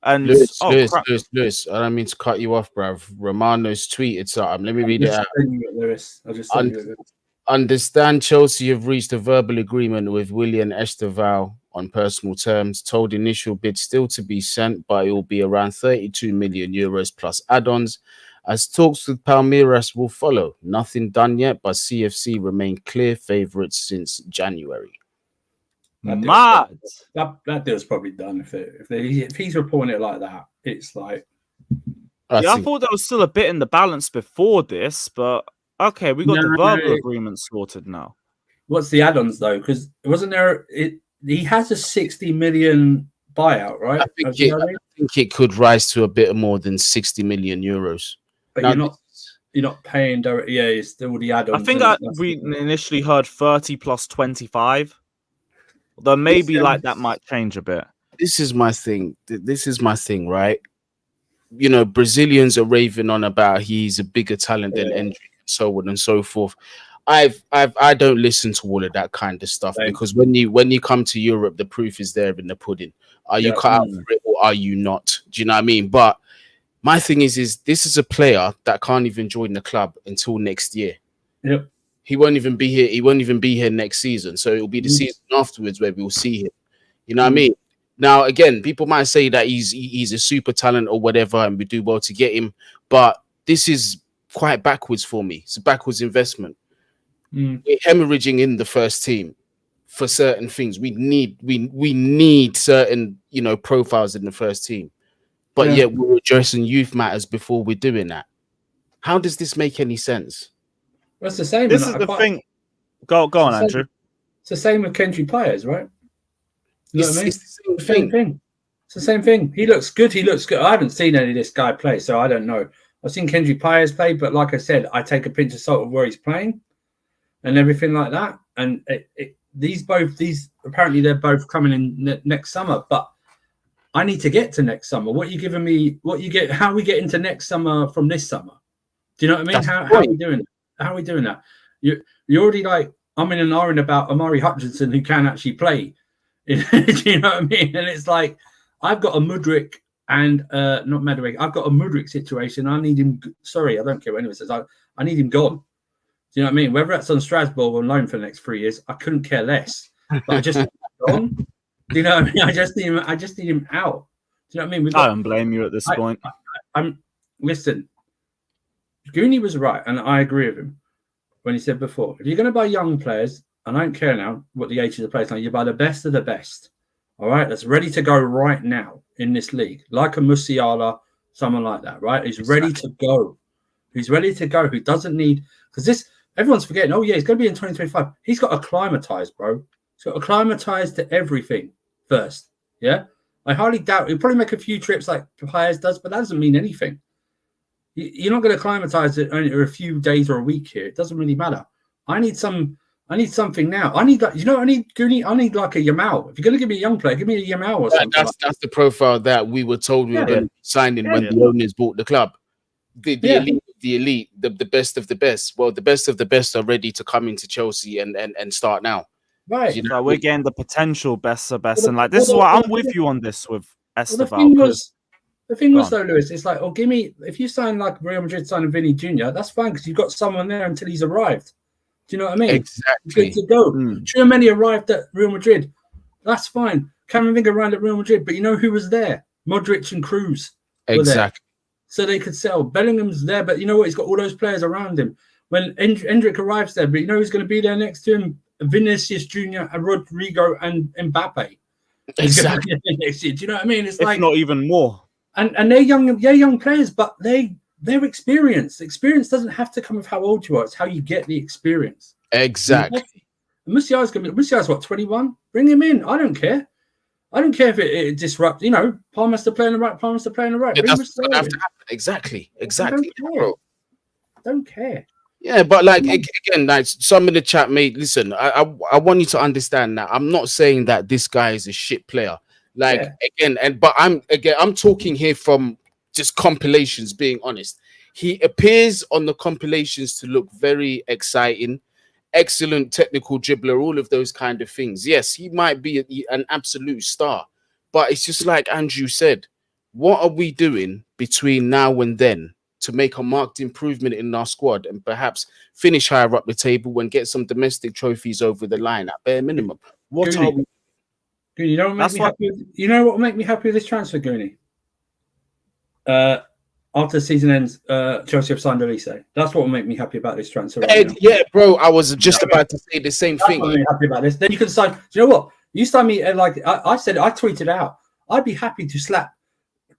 And Lewis, I don't mean to cut you off, bruv. Romano's tweeted something. Let me read it out. I'll just send you it. Understand Chelsea have reached a verbal agreement with Willian Estevao on personal terms, told initial bid still to be sent, but it will be around 32 million euros plus add-ons, as talks with Palmeiras will follow. Nothing done yet, but CFC remain clear favourites since January. That deal's probably done. If he's reporting it like that, it's like... I thought there was still a bit in the balance before this, but... Okay, we got the verbal agreement sorted now. What's the add-ons though? Because wasn't there? He has a 60 million buyout, right? think it could rise to a bit more than 60 million euros. But Now, you're not paying direct. Yeah, it's still the add-ons. I think we initially heard 30 plus 25. Though maybe that might change a bit. This is my thing. This is my thing, right? You know, Brazilians are raving on about he's a bigger talent than Endrick and so on and so forth. I don't listen to all of that kind of stuff because when you come to Europe, the proof is there in the pudding. Are you cut out for it or are you not? Do you know what I mean? But my thing is this is a player that can't even join the club until next year. Yep. He won't even be here. He won't even be here next season. So it'll be the season afterwards where we'll see him. You know what I mean? Now, again, people might say that he's a super talent or whatever, and we do well to get him. But this is quite backwards for me. It's a backwards investment. We're hemorrhaging in the first team for certain things. We need certain, you know, profiles in the first team. But yet we're addressing youth matters before we're doing that. How does this make any sense? That's the same. This is the thing. Go on, Andrew. It's the same with Kendry Pires, right? You know what I mean? It's the same thing. It's the same thing. He looks good. I haven't seen any of this guy play, so I don't know. I've seen Kendry Pires play, but like I said, I take a pinch of salt of where he's playing and everything like that. And these apparently they're both coming in next summer, but I need to get to next summer. What are you giving me? How are we get into next summer from this summer? Do you know what I mean? How are we doing it? How are we doing that? You're already like, I'm in an iron about Amari Hutchinson who can actually play. Do you know what I mean? And it's like, I've got a Mudryk and not Mudryk. I've got a Mudryk situation. I need him. Sorry, I don't care what anyone says. I need him gone. Do you know what I mean? Whether that's on Strasbourg on loan for the next 3 years, I couldn't care less. But I just gone. Do you know what I mean? I just need him out. Do you know what I mean? I don't blame you at this point. Listen. Gooney was right, and I agree with him when he said before, if you're going to buy young players, and I don't care now what the age of the players are, you buy the best of the best. All right, that's ready to go right now in this league, like a Musiala, someone like that, right? Who's ready to go. Who's ready to go, who doesn't need, because everyone's forgetting, oh yeah, he's going to be in 2025. He's got to acclimatise, bro. He's got to acclimatise to everything first, yeah? I highly doubt, he'll probably make a few trips like Pires does, but that doesn't mean anything. You're not going to acclimatise it only a few days or a week here. It doesn't really matter. I need something now. I need like, I need Gooney. I need like a Yamal. If you're going to give me a young player, give me a Yamal or something. That's the profile that we were told we were going to be signing when the owners bought the club. The elite, the best of the best. Well, the best of the best are ready to come into Chelsea and start now. Right. You know, we're getting the potential best of best, and like this is why I'm with you on this with Estevao. The thing was, though, Lewis, it's like, if you sign like Real Madrid signing Vinny Jr., that's fine because you've got someone there until he's arrived. Do you know what I mean? Exactly. Good to go. Tchouameni arrived at Real Madrid. That's fine. Camavinga arrived at Real Madrid, but you know who was there? Modric and Cruz. Exactly. So they could sell. Bellingham's there, but you know what? He's got all those players around him. When Endrick arrives there, but you know who's going to be there next to him? Vinicius Jr. and Rodrigo and Mbappe. Exactly. Do you know what I mean? It's if like, not even more. And they're young players, but they're experienced. Experience doesn't have to come with how old you are. It's how you get the experience. Exactly. Musiala's what, 21? Bring him in. I don't care. I don't care if it disrupts. You know, Palmer's to play on the right. Palmer's to play on the right. Yeah, that's going to have to happen. Exactly. Don't care. Yeah, but like again, like some of the chat, mate. Listen, I want you to understand that I'm not saying that this guy is a shit player. Like but I'm talking here from just compilations. Being honest, he appears on the compilations to look very exciting, excellent technical dribbler, all of those kind of things. Yes, he might be an absolute star, but it's just like Andrew said. What are we doing between now and then to make a marked improvement in our squad and perhaps finish higher up the table and get some domestic trophies over the line at bare minimum? What are we? You know what makes me happy? You know what will make me happy with this transfer, Gooney? After the season ends, Chelsea have signed Elise. That's what will make me happy about this transfer. Yeah, bro. I was just about to say the same thing. I'm really happy about this. Then you can sign. Do you know what? You sign me like I said. I tweeted out. I'd be happy to slap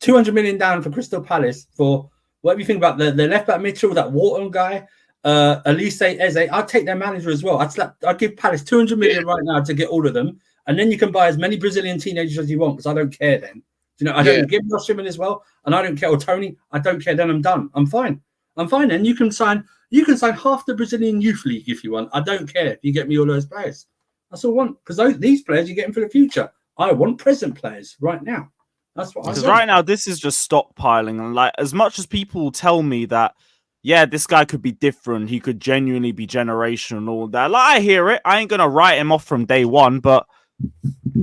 200 million down for Crystal Palace for whatever you think about the left back Mitchell, that Wharton guy, Elise, Eze. I'd take their manager as well. I'd give Palace 200 million right now to get all of them. And then you can buy as many Brazilian teenagers as you want because I don't care then. You know, I don't give Osimhen as well, and I don't care. Or Tony, I don't care. Then I'm done. I'm fine. And you can sign half the Brazilian youth league if you want. I don't care if you get me all those players. That's all I want, because these players you're getting for the future. I want present players right now. That's what I want. Because right now this is just stockpiling, and like as much as people tell me that, yeah, this guy could be different, he could genuinely be generational and all that. Like I hear it. I ain't gonna write him off from day one, but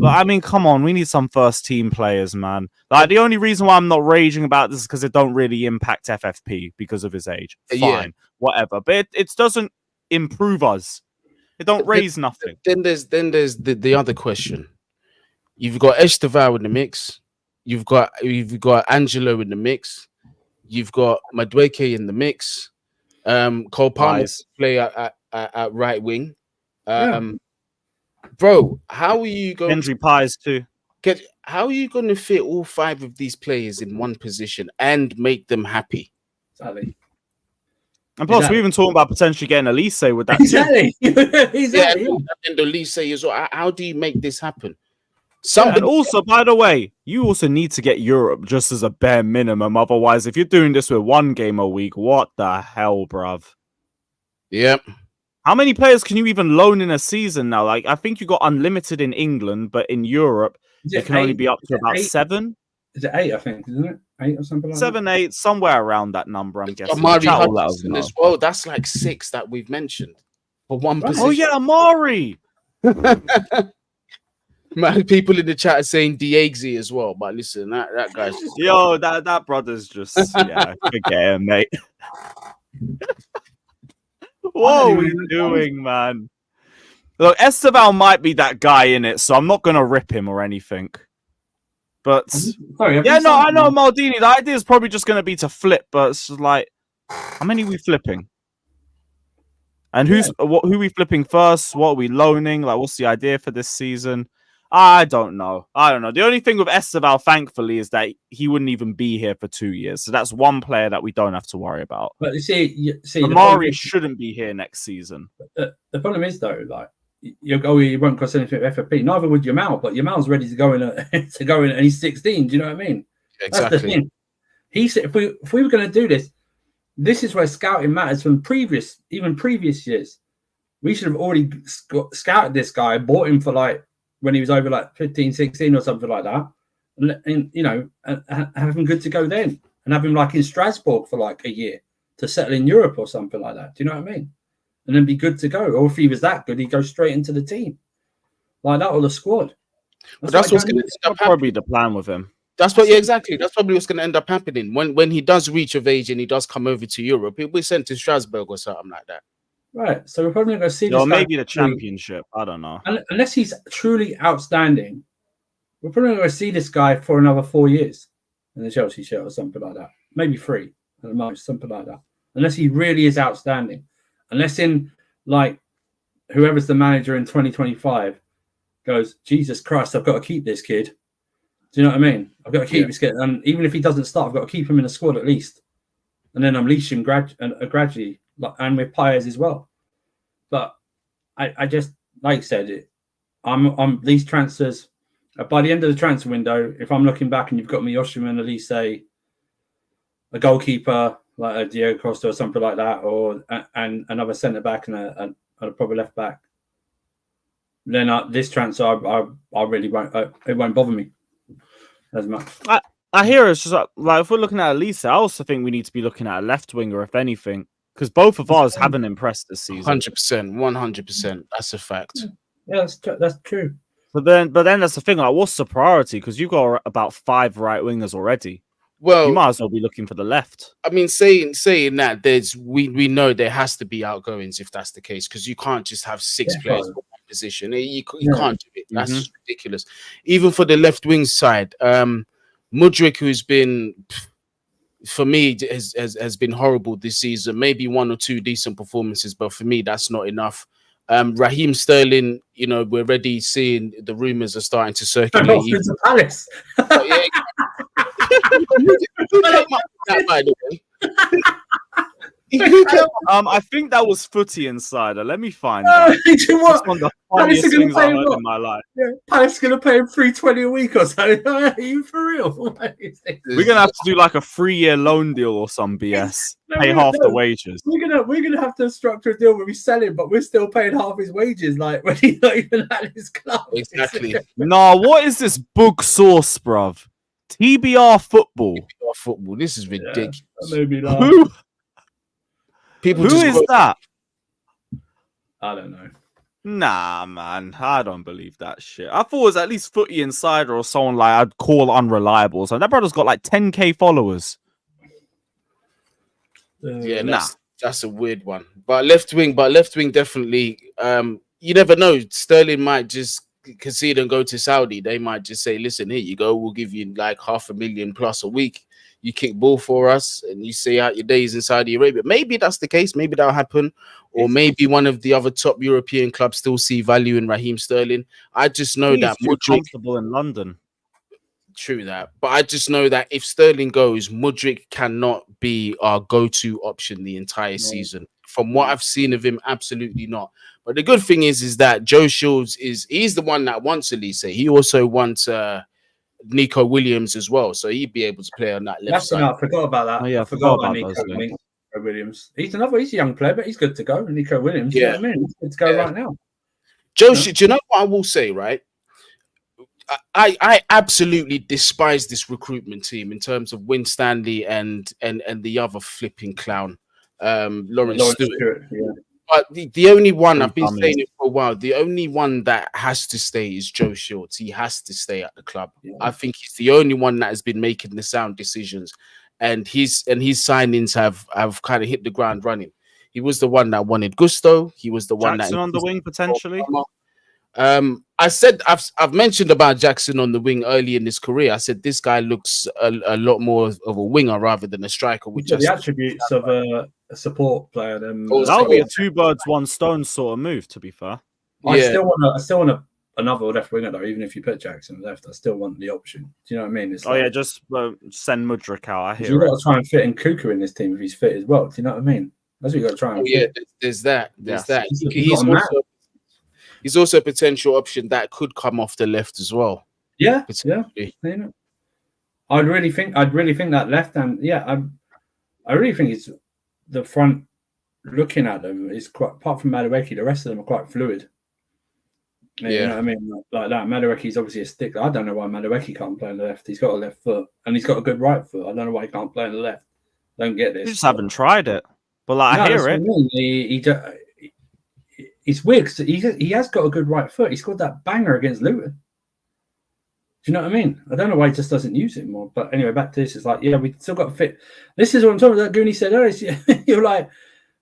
I mean, come on, we need some first team players, man. Like the only reason why I'm not raging about this is because it don't really impact FFP because of his age. Fine, whatever. But it doesn't improve us. It don't raise nothing. Then there's the other question. You've got Estevao in the mix. You've got Angelo in the mix. You've got Madueke in the mix. Cole Palmer play at right wing. Bro, how are you going? Hendry Pies too. How are you going to fit all 5 of these players in one position and make them happy? Exactly. And plus, we're even talking about potentially getting Elise with that. Exactly. Exactly. Yeah, and Elise as well. How do you make this happen? And also, by the way, you also need to get Europe just as a bare minimum. Otherwise, if you're doing this with 1 game a week, what the hell, bruv? Yep. How many players can you even loan in a season now? Like, I think you got unlimited in England, but in Europe, it can only be up to about 7. Is it 8, I think, isn't it? 8 or something like 7, 8, somewhere around that number, I'm guessing. Amari Hutchinson as well. That's like 6 that we've mentioned for one position. Oh, yeah, Amari. Man, people in the chat are saying Diegzi as well, but listen, that guy's just... Yo, that brother's just forget him, mate. What are we doing, man? Look, Estevao might be that guy in it, so I'm not gonna rip him or anything. But I know Maldini. The idea is probably just gonna be to flip, but it's just like, how many are we flipping? And who are we flipping first? What are we loaning? Like, what's the idea for this season? I don't know. The only thing with Estevao, thankfully, is that he wouldn't even be here for 2 years. So that's one player that we don't have to worry about. But you see, Amari shouldn't be here next season. The problem is, though, like, you won't cost anything with FFP. Neither would Yamal, but Yamal's ready to go in, and he's 16. Do you know what I mean? Exactly. That's the thing. He said, if we were going to do this is where scouting matters from previous years. We should have already scouted this guy, bought him for like, when he was over like 15, 16 or something like that, and have him good to go then, and have him like in Strasbourg for like a year to settle in Europe or something like that. Do you know what I mean? And then be good to go. Or if he was that good, he'd go straight into the team like that, or the squad. That's what's going to end up probably the plan with him. That's what, exactly. That's probably what's going to end up happening when he does reach of age and he does come over to Europe. He'll be sent to Strasbourg or something like that. Right, so we're probably going to see this. Or maybe the championship. I don't know. Unless he's truly outstanding, we're probably going to see this guy for another 4 years in the Chelsea shirt or something like that. Maybe 3 at the most, something like that. Unless he really is outstanding. Unless in like whoever's the manager in 2025 goes, Jesus Christ, I've got to keep this kid. Do you know what I mean? I've got to keep this kid, and even if he doesn't start, I've got to keep him in the squad at least, and then unleash him gradually. And with Paez as well. But I just, like I said, I'm these transfers, by the end of the transfer window, if I'm looking back and you've got me Osimhen, Elise, a goalkeeper like a Diego Costa or something like that, or and another centre back and a proper left back, then this transfer I really won't, it won't bother me as much. I hear it's just like if we're looking at Elise, I also think we need to be looking at a left winger, if anything. Because both of ours haven't impressed this season. 100%, 100%. That's a fact. Yeah, that's true. But then that's the thing. Like, what's the priority? Because you've got about 5 right wingers already. Well, you might as well be looking for the left. I mean, saying that we know there has to be outgoings if that's the case. Because you can't just have 6 players in one position. You can't do it. That's just ridiculous. Even for the left wing side, Mudryk, who's been, for me, has been horrible this season. Maybe 1 or 2 decent performances, but for me, that's not enough. Raheem Sterling, we're already seeing the rumors are starting to circulate. Palace. By the way. I think that was Footy Insider. Let me find that. Do you know what? That's one of the funniest things I heard in my life. Yeah, Palace going to pay him $320 a week or something. Are you for real? What is this? We're gonna have to do like a 3-year loan deal or some BS. Pay half the wages. We're gonna have to structure a deal where we sell him, but we're still paying half his wages, like when he's not even at his club. Exactly. Nah, what is this bug sauce, bruv? TBR football. Football. This is ridiculous. That made me laugh. Who Who is that? I don't know. Nah, man, I don't believe that shit. I thought it was at least Footy Insider or someone like I'd call unreliable. So that brother's got like 10k followers. Yeah, that's a weird one. But left wing definitely. You never know. Sterling might just concede and go to Saudi. They might just say, "Listen, here you go. We'll give you like $500,000 plus a week. You kick ball for us, and you stay out your days in Saudi Arabia." Maybe that's the case. Maybe that'll happen, or maybe one of the other top European clubs still see value in Raheem Sterling. I just know that Mudryk comfortable in London. True that, but I just know that if Sterling goes, Mudryk cannot be our go-to option the entire season. From what I've seen of him, absolutely not. But the good thing is that Joe Shields he's the one that wants Elise. He also wants Nico Williams as well, so he'd be able to play on that left side. I forgot about that. Oh, yeah, I forgot about those, Nico Williams. He's a young player, but he's good to go. Nico Williams, yeah, you know what I mean? He's good to go right now. Joe, do you know what I will say, right? I absolutely despise this recruitment team in terms of Win Stanley and the other flipping clown, Lawrence Stewart. Yeah. But the only one, I've been saying it for a while, the only one that has to stay is Joe Shields. He has to stay at the club. Yeah. I think he's the only one that has been making the sound decisions, and his signings have kind of hit the ground running. He was the one that wanted Gusto. He was the one Jackson that on the wing potentially. I said I've mentioned about Jackson on the wing early in his career. I said this guy looks a lot more of a winger rather than a striker. With the attributes of a support player. Then that would be a 2 birds 1 stone sort of move. To be fair, I still want another left winger though. Even if you put Jackson left, I still want the option. Do you know what I mean? It's just send Mudryk out. I hear you've got to try and fit in Kuka in this team if he's fit as well. Do you know what I mean? That's what you got to try and. There's that. He's also a potential option that could come off the left as well. Yeah. I'd really think that left hand. Yeah, I really think it's the front. Looking at them is quite. Apart from Madueke, the rest of them are quite fluid. You know what I mean? Like that. Madueke's obviously a stickler. I don't know why Madueke can't play on the left. He's got a left foot and he's got a good right foot. I don't know why he can't play on the left. Don't get this. You just haven't tried it. But I hear it. It's weird because he has got a good right foot. He scored that banger against Lewin. Do you know what I mean? I don't know why he just doesn't use it more. But anyway, back to this. It's like, we still got to fit. This is what I'm talking about. Goonie said earlier. You're like,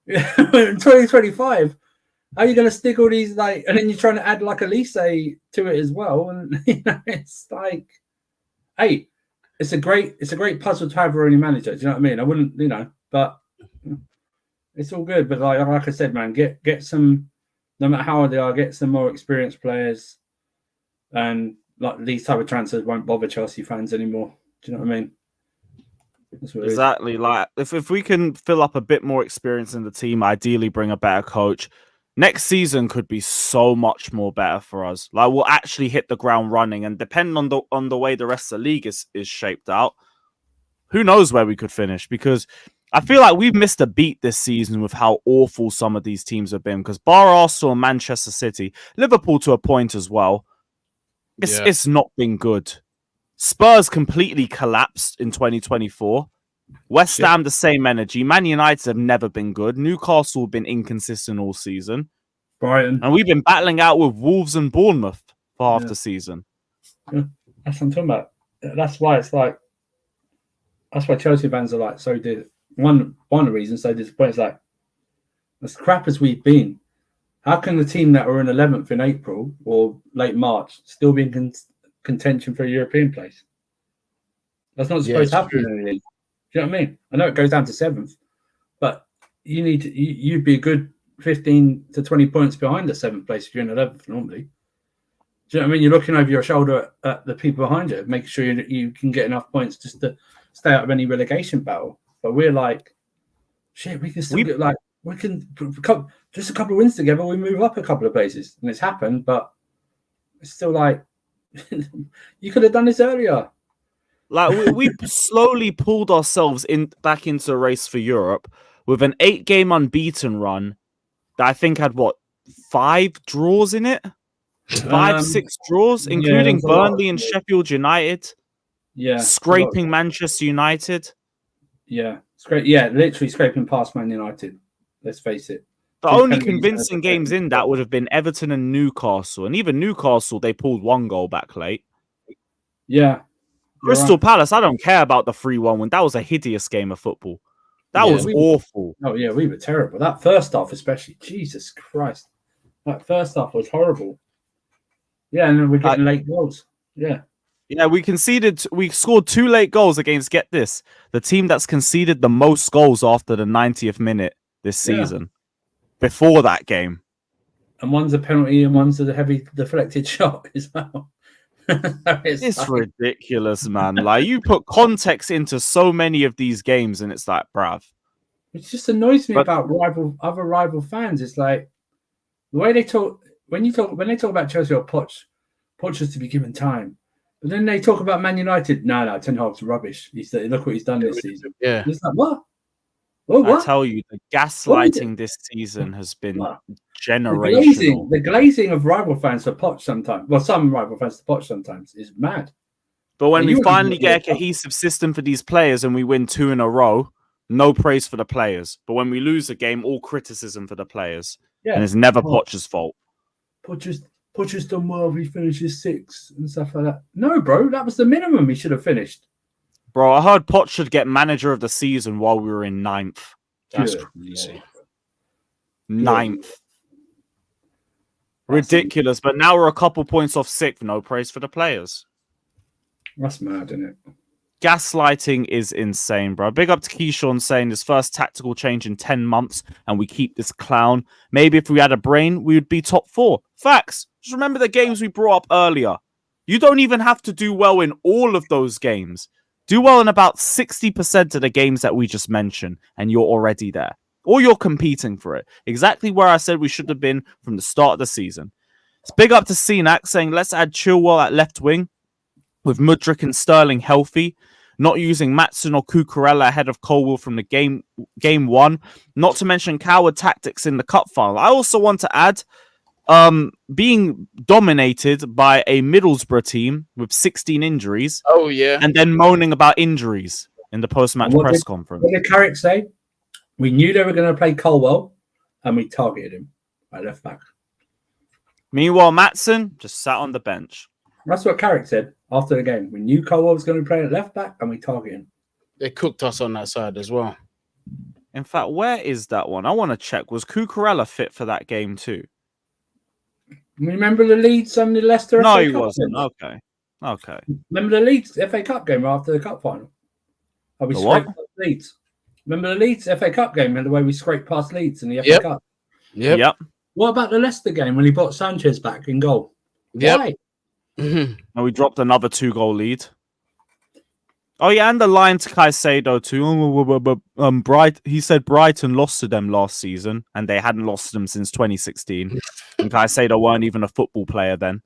in 2025, how are you going to stick all these, like, and then you're trying to add like Elise to it as well. And, it's like, hey, it's a great puzzle to have for any manager. Do you know what I mean? I wouldn't, but it's all good. But like I said, man, get some, no matter how old they are, get some more experienced players, and like these type of transfers won't bother Chelsea fans anymore. Do you know what I mean? That's what exactly. Like if we can fill up a bit more experience in the team, ideally bring a better coach, next season could be so much more better for us. Like we'll actually hit the ground running, and depending on the way the rest of the league is shaped out, who knows where we could finish? Because I feel like we've missed a beat this season with how awful some of these teams have been. Because bar Arsenal and Manchester City, Liverpool to a point as well, it's not been good. Spurs completely collapsed in 2024. West Ham, the same energy. Man United have never been good. Newcastle have been inconsistent all season. Brighton. And we've been battling out with Wolves and Bournemouth for half the season. Yeah. That's what I'm talking about. That's why it's like, that's why Chelsea fans are like so one of the reasons so disappointed is like, as crap as we've been, how can the team that were in 11th in April or late March still be in contention for a European place? That's not supposed to happen in the league. Do you know what I mean? I know it goes down to 7th, but you'd be a good 15 to 20 points behind the 7th place if you're in 11th normally. Do you know what I mean? You're looking over your shoulder at the people behind you, making sure you can get enough points just to stay out of any relegation battle. But we're like shit, we can still get like we can just a couple of wins together. We move up a couple of places, and it's happened, but it's still like you could have done this earlier. Like we slowly pulled ourselves back into a race for Europe with an 8-game unbeaten run that I think had 5 draws in it, 6 draws, including Burnley and Sheffield United. Yeah, scraping Manchester United. Yeah, literally scraping past Man United. Let's face it. The only convincing games in that would have been Everton and Newcastle, and even Newcastle they pulled 1 goal back late. Yeah. Crystal Palace, I don't care about the 3-1 win. That was a hideous game of football. That was awful. Oh, yeah, we were terrible. That first half especially. Jesus Christ. That first half was horrible. Yeah, and then we're getting late goals. Yeah. Yeah, we scored 2 late goals against, get this, the team that's conceded the most goals after the 90th minute this season. Before that game. And one's a penalty and one's a heavy deflected shot as well. It's ridiculous, man. Like, you put context into so many of these games, and it's like, bruv. It just annoys me about other rival fans. It's like the way they talk when they talk about Chelsea or Poch is to be given time. But then they talk about Man United. No, Ten Hag's rubbish. Look what he's done this season. Yeah, and it's like what? What? I tell you, the gaslighting this season has been generational. The glazing of rival fans for Poch sometimes. Well, some rival fans to Poch sometimes is mad. But when we finally get a cohesive system for these players and we win 2 in a row, no praise for the players. But when we lose a game, all criticism for the players. Yeah. And it's never Poch's fault. Poch's done well. He finishes 6th and stuff like that. No, bro, that was the minimum he should have finished. Bro, I heard Poch should get manager of the season while we were in 9th. That's crazy. 9th. Ridiculous. But now we're a couple points off 6th. No praise for the players. That's mad, isn't it? Gaslighting is insane, bro. Big up to Keyshawn saying his first tactical change in 10 months and we keep this clown. Maybe if we had a brain, we would be top 4. Facts. Just remember the games we brought up earlier. You don't even have to do well in all of those games. Do well in about 60% of the games that we just mentioned, and you're already there. Or you're competing for it. Exactly where I said we should have been from the start of the season. It's big up to CNAC saying, let's add Chilwell at left wing, with Mudryk and Sterling healthy, not using Maatsen or Cucurella ahead of Colwill from the game 1, not to mention coward tactics in the cup final. I also want to add being dominated by a Middlesbrough team with 16 injuries. Oh, yeah. And then moaning about injuries in the post-match press conference. What did Carrick say? We knew they were going to play Colwill, and we targeted him at left back. Meanwhile, Maatsen just sat on the bench. That's what Carrick said after the game. We knew Colwill was going to play at left back, and we targeted him. They cooked us on that side as well. In fact, where is that one? I want to check. Was Cucurella fit for that game too? Remember the Leeds and the Leicester? No, FA he Cup wasn't. game? Okay. Remember the Leeds FA Cup game after the cup final? How we scraped past Leeds. Remember the Leeds FA Cup game and the way we scraped past Leeds in the FA Cup? Yep. What about the Leicester game when he brought Sanchez back in goal? Why? And we dropped another 2-goal lead. Oh yeah, and the line to Caicedo too. He said Brighton lost to them last season, and they hadn't lost to them since 2016. And Caicedo weren't even a football player then.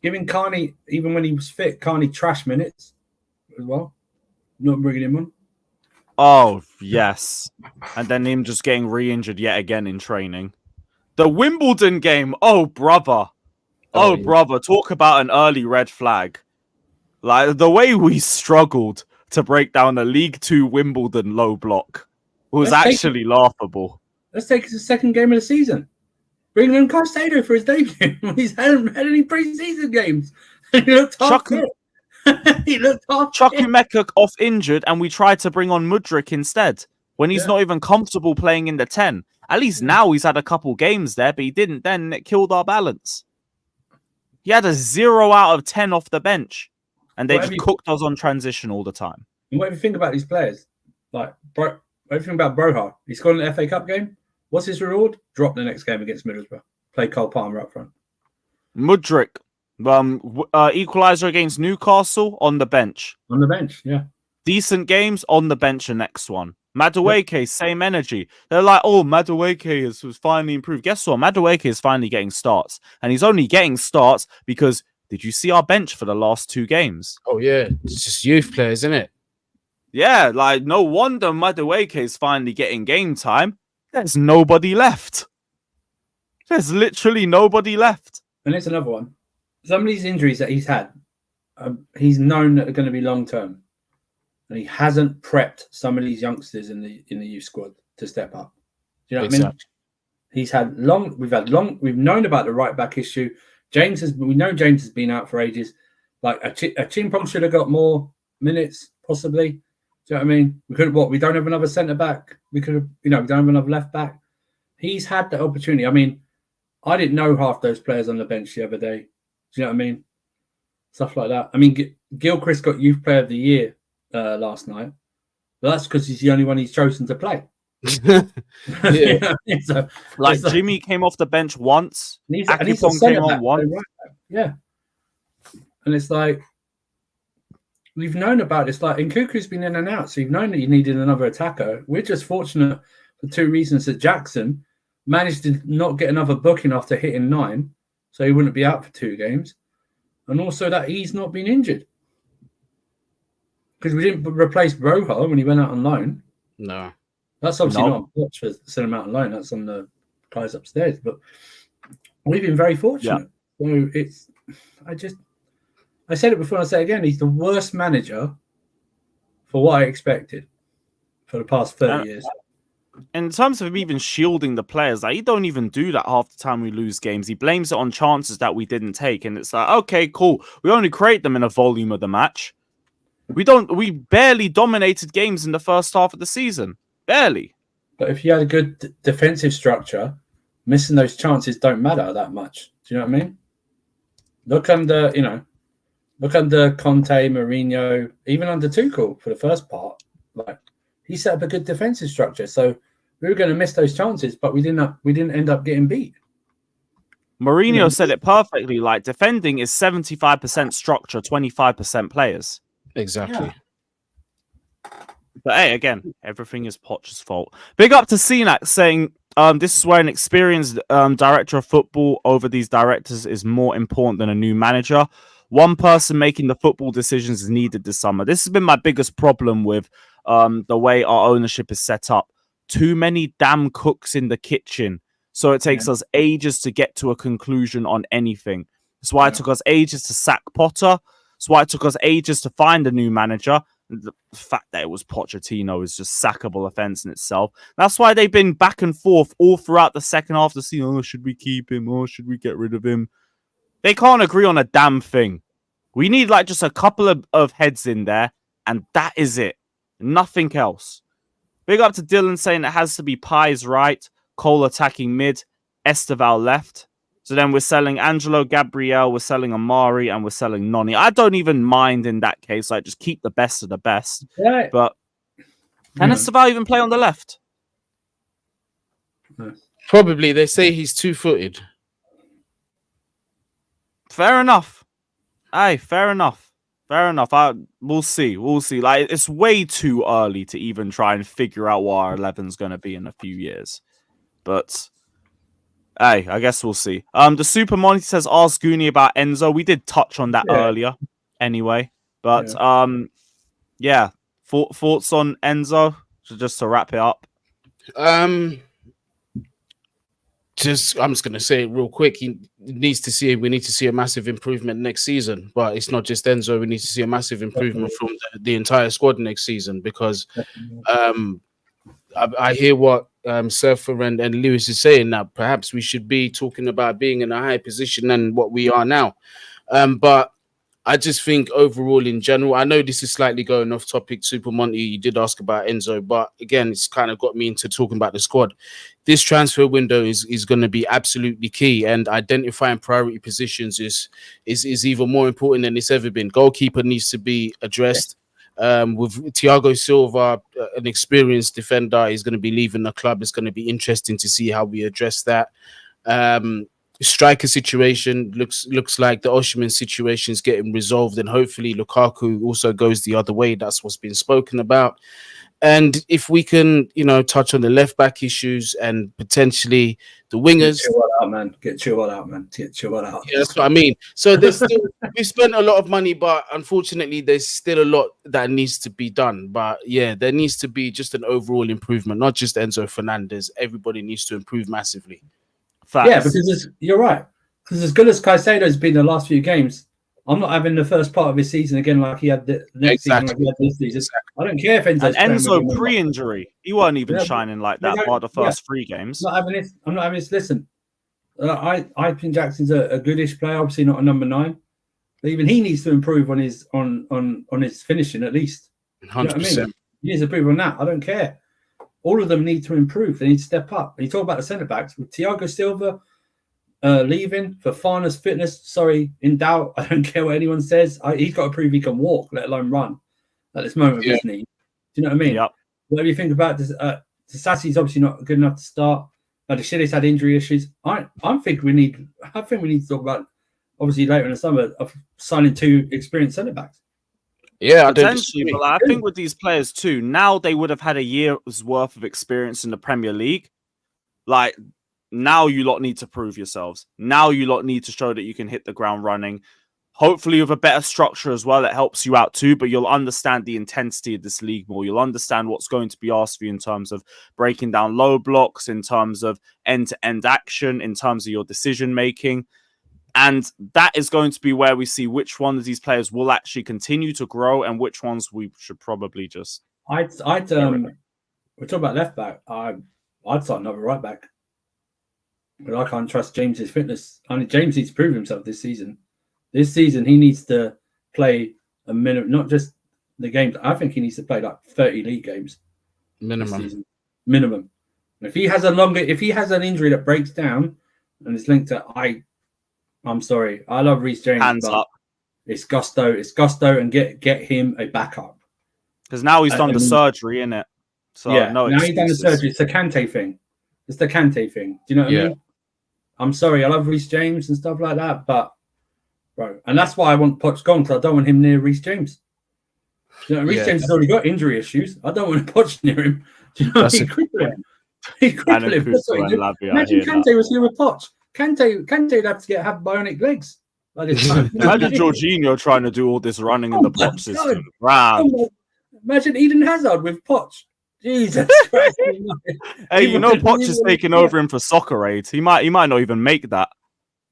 Giving Carney, even when he was fit, Carney trash minutes as well. Not bringing him on. Oh yes, and then him just getting re-injured yet again in training. The Wimbledon game. Oh brother. Brother. Talk about an early red flag. Like the way we struggled to break down a League 2 Wimbledon low block was actually laughable. Let's take it to the second game of the season. Bring in Caicedo for his debut. He hadn't had any pre-season games. He looked half fit. Chukwuemeka off injured, and we tried to bring on Mudryk instead when he's not even comfortable playing in the 10. At least now he's had a couple games there, but he didn't then, and it killed our balance. He had a 0 out of 10 off the bench. And they just cooked us on transition all the time. And what do you think about these players? Like, what do you think about Broha? He scored in the FA Cup game. What's his reward? Drop the next game against Middlesbrough. Play Cole Palmer up front. Mudryk, equaliser against Newcastle on the bench. On the bench, yeah. Decent games on the bench the next one. Madueke, same energy. They're like, oh, Madueke was finally improved. Guess what? Madueke is finally getting starts. And he's only getting starts because, did you see our bench for the last 2 games? Oh, yeah. It's just youth players, isn't it? Yeah, like, no wonder Madueke is finally getting game time. There's nobody left. There's literally nobody left. And it's another one. Some of these injuries that he's had, he's known that are going to be long-term. And he hasn't prepped some of these youngsters in the youth squad to step up. Do you know what I mean? We've known about the right back issue. We know James has been out for ages. Like a Chimpong should have got more minutes, possibly. Do you know what I mean? We don't have another centre back. We could have, we don't have another left back. He's had the opportunity. I mean, I didn't know half those players on the bench the other day. Do you know what I mean? Stuff like that. I mean, Gilchrist got Youth Player of the Year last night, but that's because he's the only one he's chosen to play. Yeah. So, like Jimmy came off the bench once. Akipong came on once. Yeah. And it's like, we've known about this. Like, Nkuku's been in and out, so you've known that you needed another attacker. We're just fortunate for 2 reasons that Jackson managed to not get another booking after hitting 9, so he wouldn't be out for 2 games. And also that he's not been injured. Because we didn't replace Rojo when he went out on loan. No. That's obviously not Poch for sending him out on loan. That's on the guys upstairs. But we've been very fortunate. Yeah. So I said it before and I say it again, he's the worst manager for what I expected for the past 30 years. In terms of him even shielding the players, like, he don't even do that half the time we lose games. He blames it on chances that we didn't take. And it's like, okay, cool. We only create them in a volume of the match. We barely dominated games in the first half of the season. Barely. But if you had a good defensive structure, missing those chances don't matter that much. Do you know what I mean? Look under Conte, Mourinho, even under Tuchel for the first part. Like, he set up a good defensive structure. So we were going to miss those chances, but we didn't end up getting beat. Mourinho said it perfectly. Like, defending is 75% structure, 25% players. Exactly. Yeah. But hey, again, everything is Poch's fault. Big up to Cenac saying, this is where an experienced director of football over these directors is more important than a new manager. One person making the football decisions is needed this summer. This has been my biggest problem with the way our ownership is set up. Too many damn cooks in the kitchen. So it takes us ages to get to a conclusion on anything. That's why it took us ages to sack Potter. That's why it took us ages to find a new manager. The fact that it was Pochettino is just sackable offense in itself. That's why they've been back and forth all throughout the second half of the season. Oh, should we keep him? Oh, should we get rid of him? They can't agree on a damn thing. We need like just a couple of heads in there, and that is it. Nothing else. Big up to Dylan saying it has to be Pies right, Cole attacking mid, Estevao left. So then we're selling Angelo Gabriel, we're selling Amari, and we're selling Noni. I don't even mind in that case. Like, just keep the best of the best. Yeah. But can Estevao even play on the left? Probably. They say he's 2-footed. Fair enough. Hey, fair enough. Fair enough. We'll see. We'll see. Like, it's way too early to even try and figure out what our 11's going to be in a few years. But hey, I guess we'll see. The Super Monty says, ask Goonie about Enzo. We did touch on that earlier anyway. But thoughts on Enzo? Just to wrap it up. I'm just going to say it real quick. We need to see a massive improvement next season. But it's not just Enzo. We need to see a massive improvement from the entire squad next season because I hear what Surfer and Lewis is saying now. Perhaps we should be talking about being in a higher position than what we are now. But I just think overall in general, I know this is slightly going off topic. Super Monty, you did ask about Enzo, but again, it's kind of got me into talking about the squad. This transfer window is going to be absolutely key, and identifying priority positions is even more important than it's ever been. Goalkeeper needs to be addressed. With Thiago Silva, an experienced defender, is going to be leaving the club. It's going to be interesting to see how we address that. Striker situation looks like the Osimhen situation is getting resolved, and hopefully Lukaku also goes the other way. That's what's been spoken about. And if we can, touch on the left back issues and potentially the wingers. Get Chilwell out, man. Get Chilwell out. Yeah, that's what I mean. So there's still we spent a lot of money, but unfortunately, there's still a lot that needs to be done. But yeah, there needs to be just an overall improvement, not just Enzo Fernandez. Everybody needs to improve massively. Facts. Yeah, because you're right. Because as good as Caicedo's been the last few games, I'm not having the first part of his season again like he had the next season, like he had this season. I don't care if Enzo's and Enzo pre-injury, he wasn't even shining like that by the first 3 games. I'm not having this. Listen, I think Jackson's a goodish player, obviously not a number 9, but even he needs to improve on his finishing at least. 100%. You know what I mean? He needs to improve on that. I don't care. All of them need to improve. They need to step up. And you talk about the centre backs with Thiago Silva. Leaving for Farner's fitness. Sorry, in doubt. I don't care what anyone says. He's got to prove he can walk, let alone run at this moment, isn't he? Do you know what I mean? Yep. What do you think about this? Sassi's obviously not good enough to start. The Shilly's had injury issues. I think we need to talk about, obviously later in the summer, of signing 2 experienced centre backs. Yeah, potentially, but I think with these players too, now they would have had a year's worth of experience in the Premier League. Like, now you lot need to prove yourselves. Now you lot need to show that you can hit the ground running. Hopefully with a better structure as well, it helps you out too, but you'll understand the intensity of this league more. You'll understand what's going to be asked of you in terms of breaking down low blocks, in terms of end-to-end action, in terms of your decision-making. And that is going to be where we see which one of these players will actually continue to grow and which ones we should probably just... we're talking about left back. I'd start another right back. But I can't trust James's fitness. I mean, James needs to prove himself this season. This season, he needs to play a minimum, not just the games. I think he needs to play like 30 league games. Minimum. If he has an injury that breaks down and it's linked to, I'm sorry, I love Reece James. Hands up. It's gusto, and get him a backup. Because now he's done the surgery, innit? So yeah, no now excuses. he's done the surgery. It's the Kante thing. Do you know what I mean? I'm sorry, I love Reece James and stuff like that, but bro, and that's why I want Poch gone, because I don't want him near Reece James. You know, Reece James has already got injury issues. I don't want Poch near him. Do you know what I mean? He cripple him. Imagine Kante was here with Poch. Kante would have to have bionic legs. Imagine Jorginho trying to do all this running in the Poch system. Wow. Imagine Eden Hazard with Poch. Jesus Christ. Hey, Poch is taking over him for Soccer Aid. He might not even make that.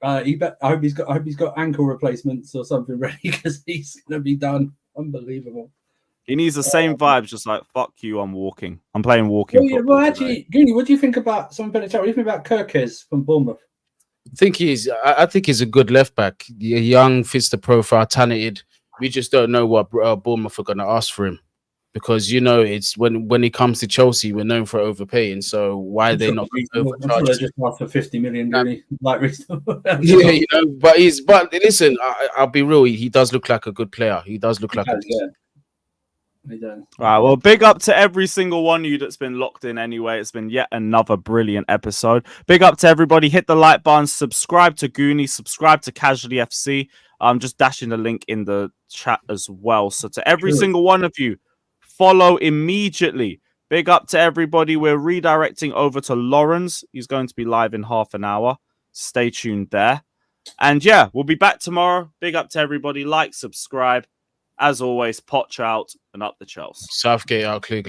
I hope he's got ankle replacements or something ready, because he's gonna be done. Unbelievable. He needs the same vibes, just like, fuck you, I'm walking. I'm playing walking. Well, actually, Gooney, what do you think about someone put in the chat? What do you think about Kirkes from Bournemouth? I think he's a good left back. Young, fits the profile, talented. We just don't know what Bournemouth are going to ask for him, because it's when it comes to Chelsea, we're known for overpaying. So why are they not overcharged? They just asked for 50 million, really. Like, yeah, but listen, I'll be real. He does look like a good player. He does look like He does. All right, well, big up to every single one of you that's been locked in anyway. It's been yet another brilliant episode. Big up to everybody. Hit the like button, subscribe to Goonie, subscribe to Casually FC. I'm just dashing the link in the chat as well. So to every single one of you, follow immediately. Big up to everybody. We're redirecting over to Lawrence. He's going to be live in half an hour. Stay tuned there. And yeah, we'll be back tomorrow. Big up to everybody. Like, subscribe. As always, Poch out and up the Chelsea. Southgate out, clear.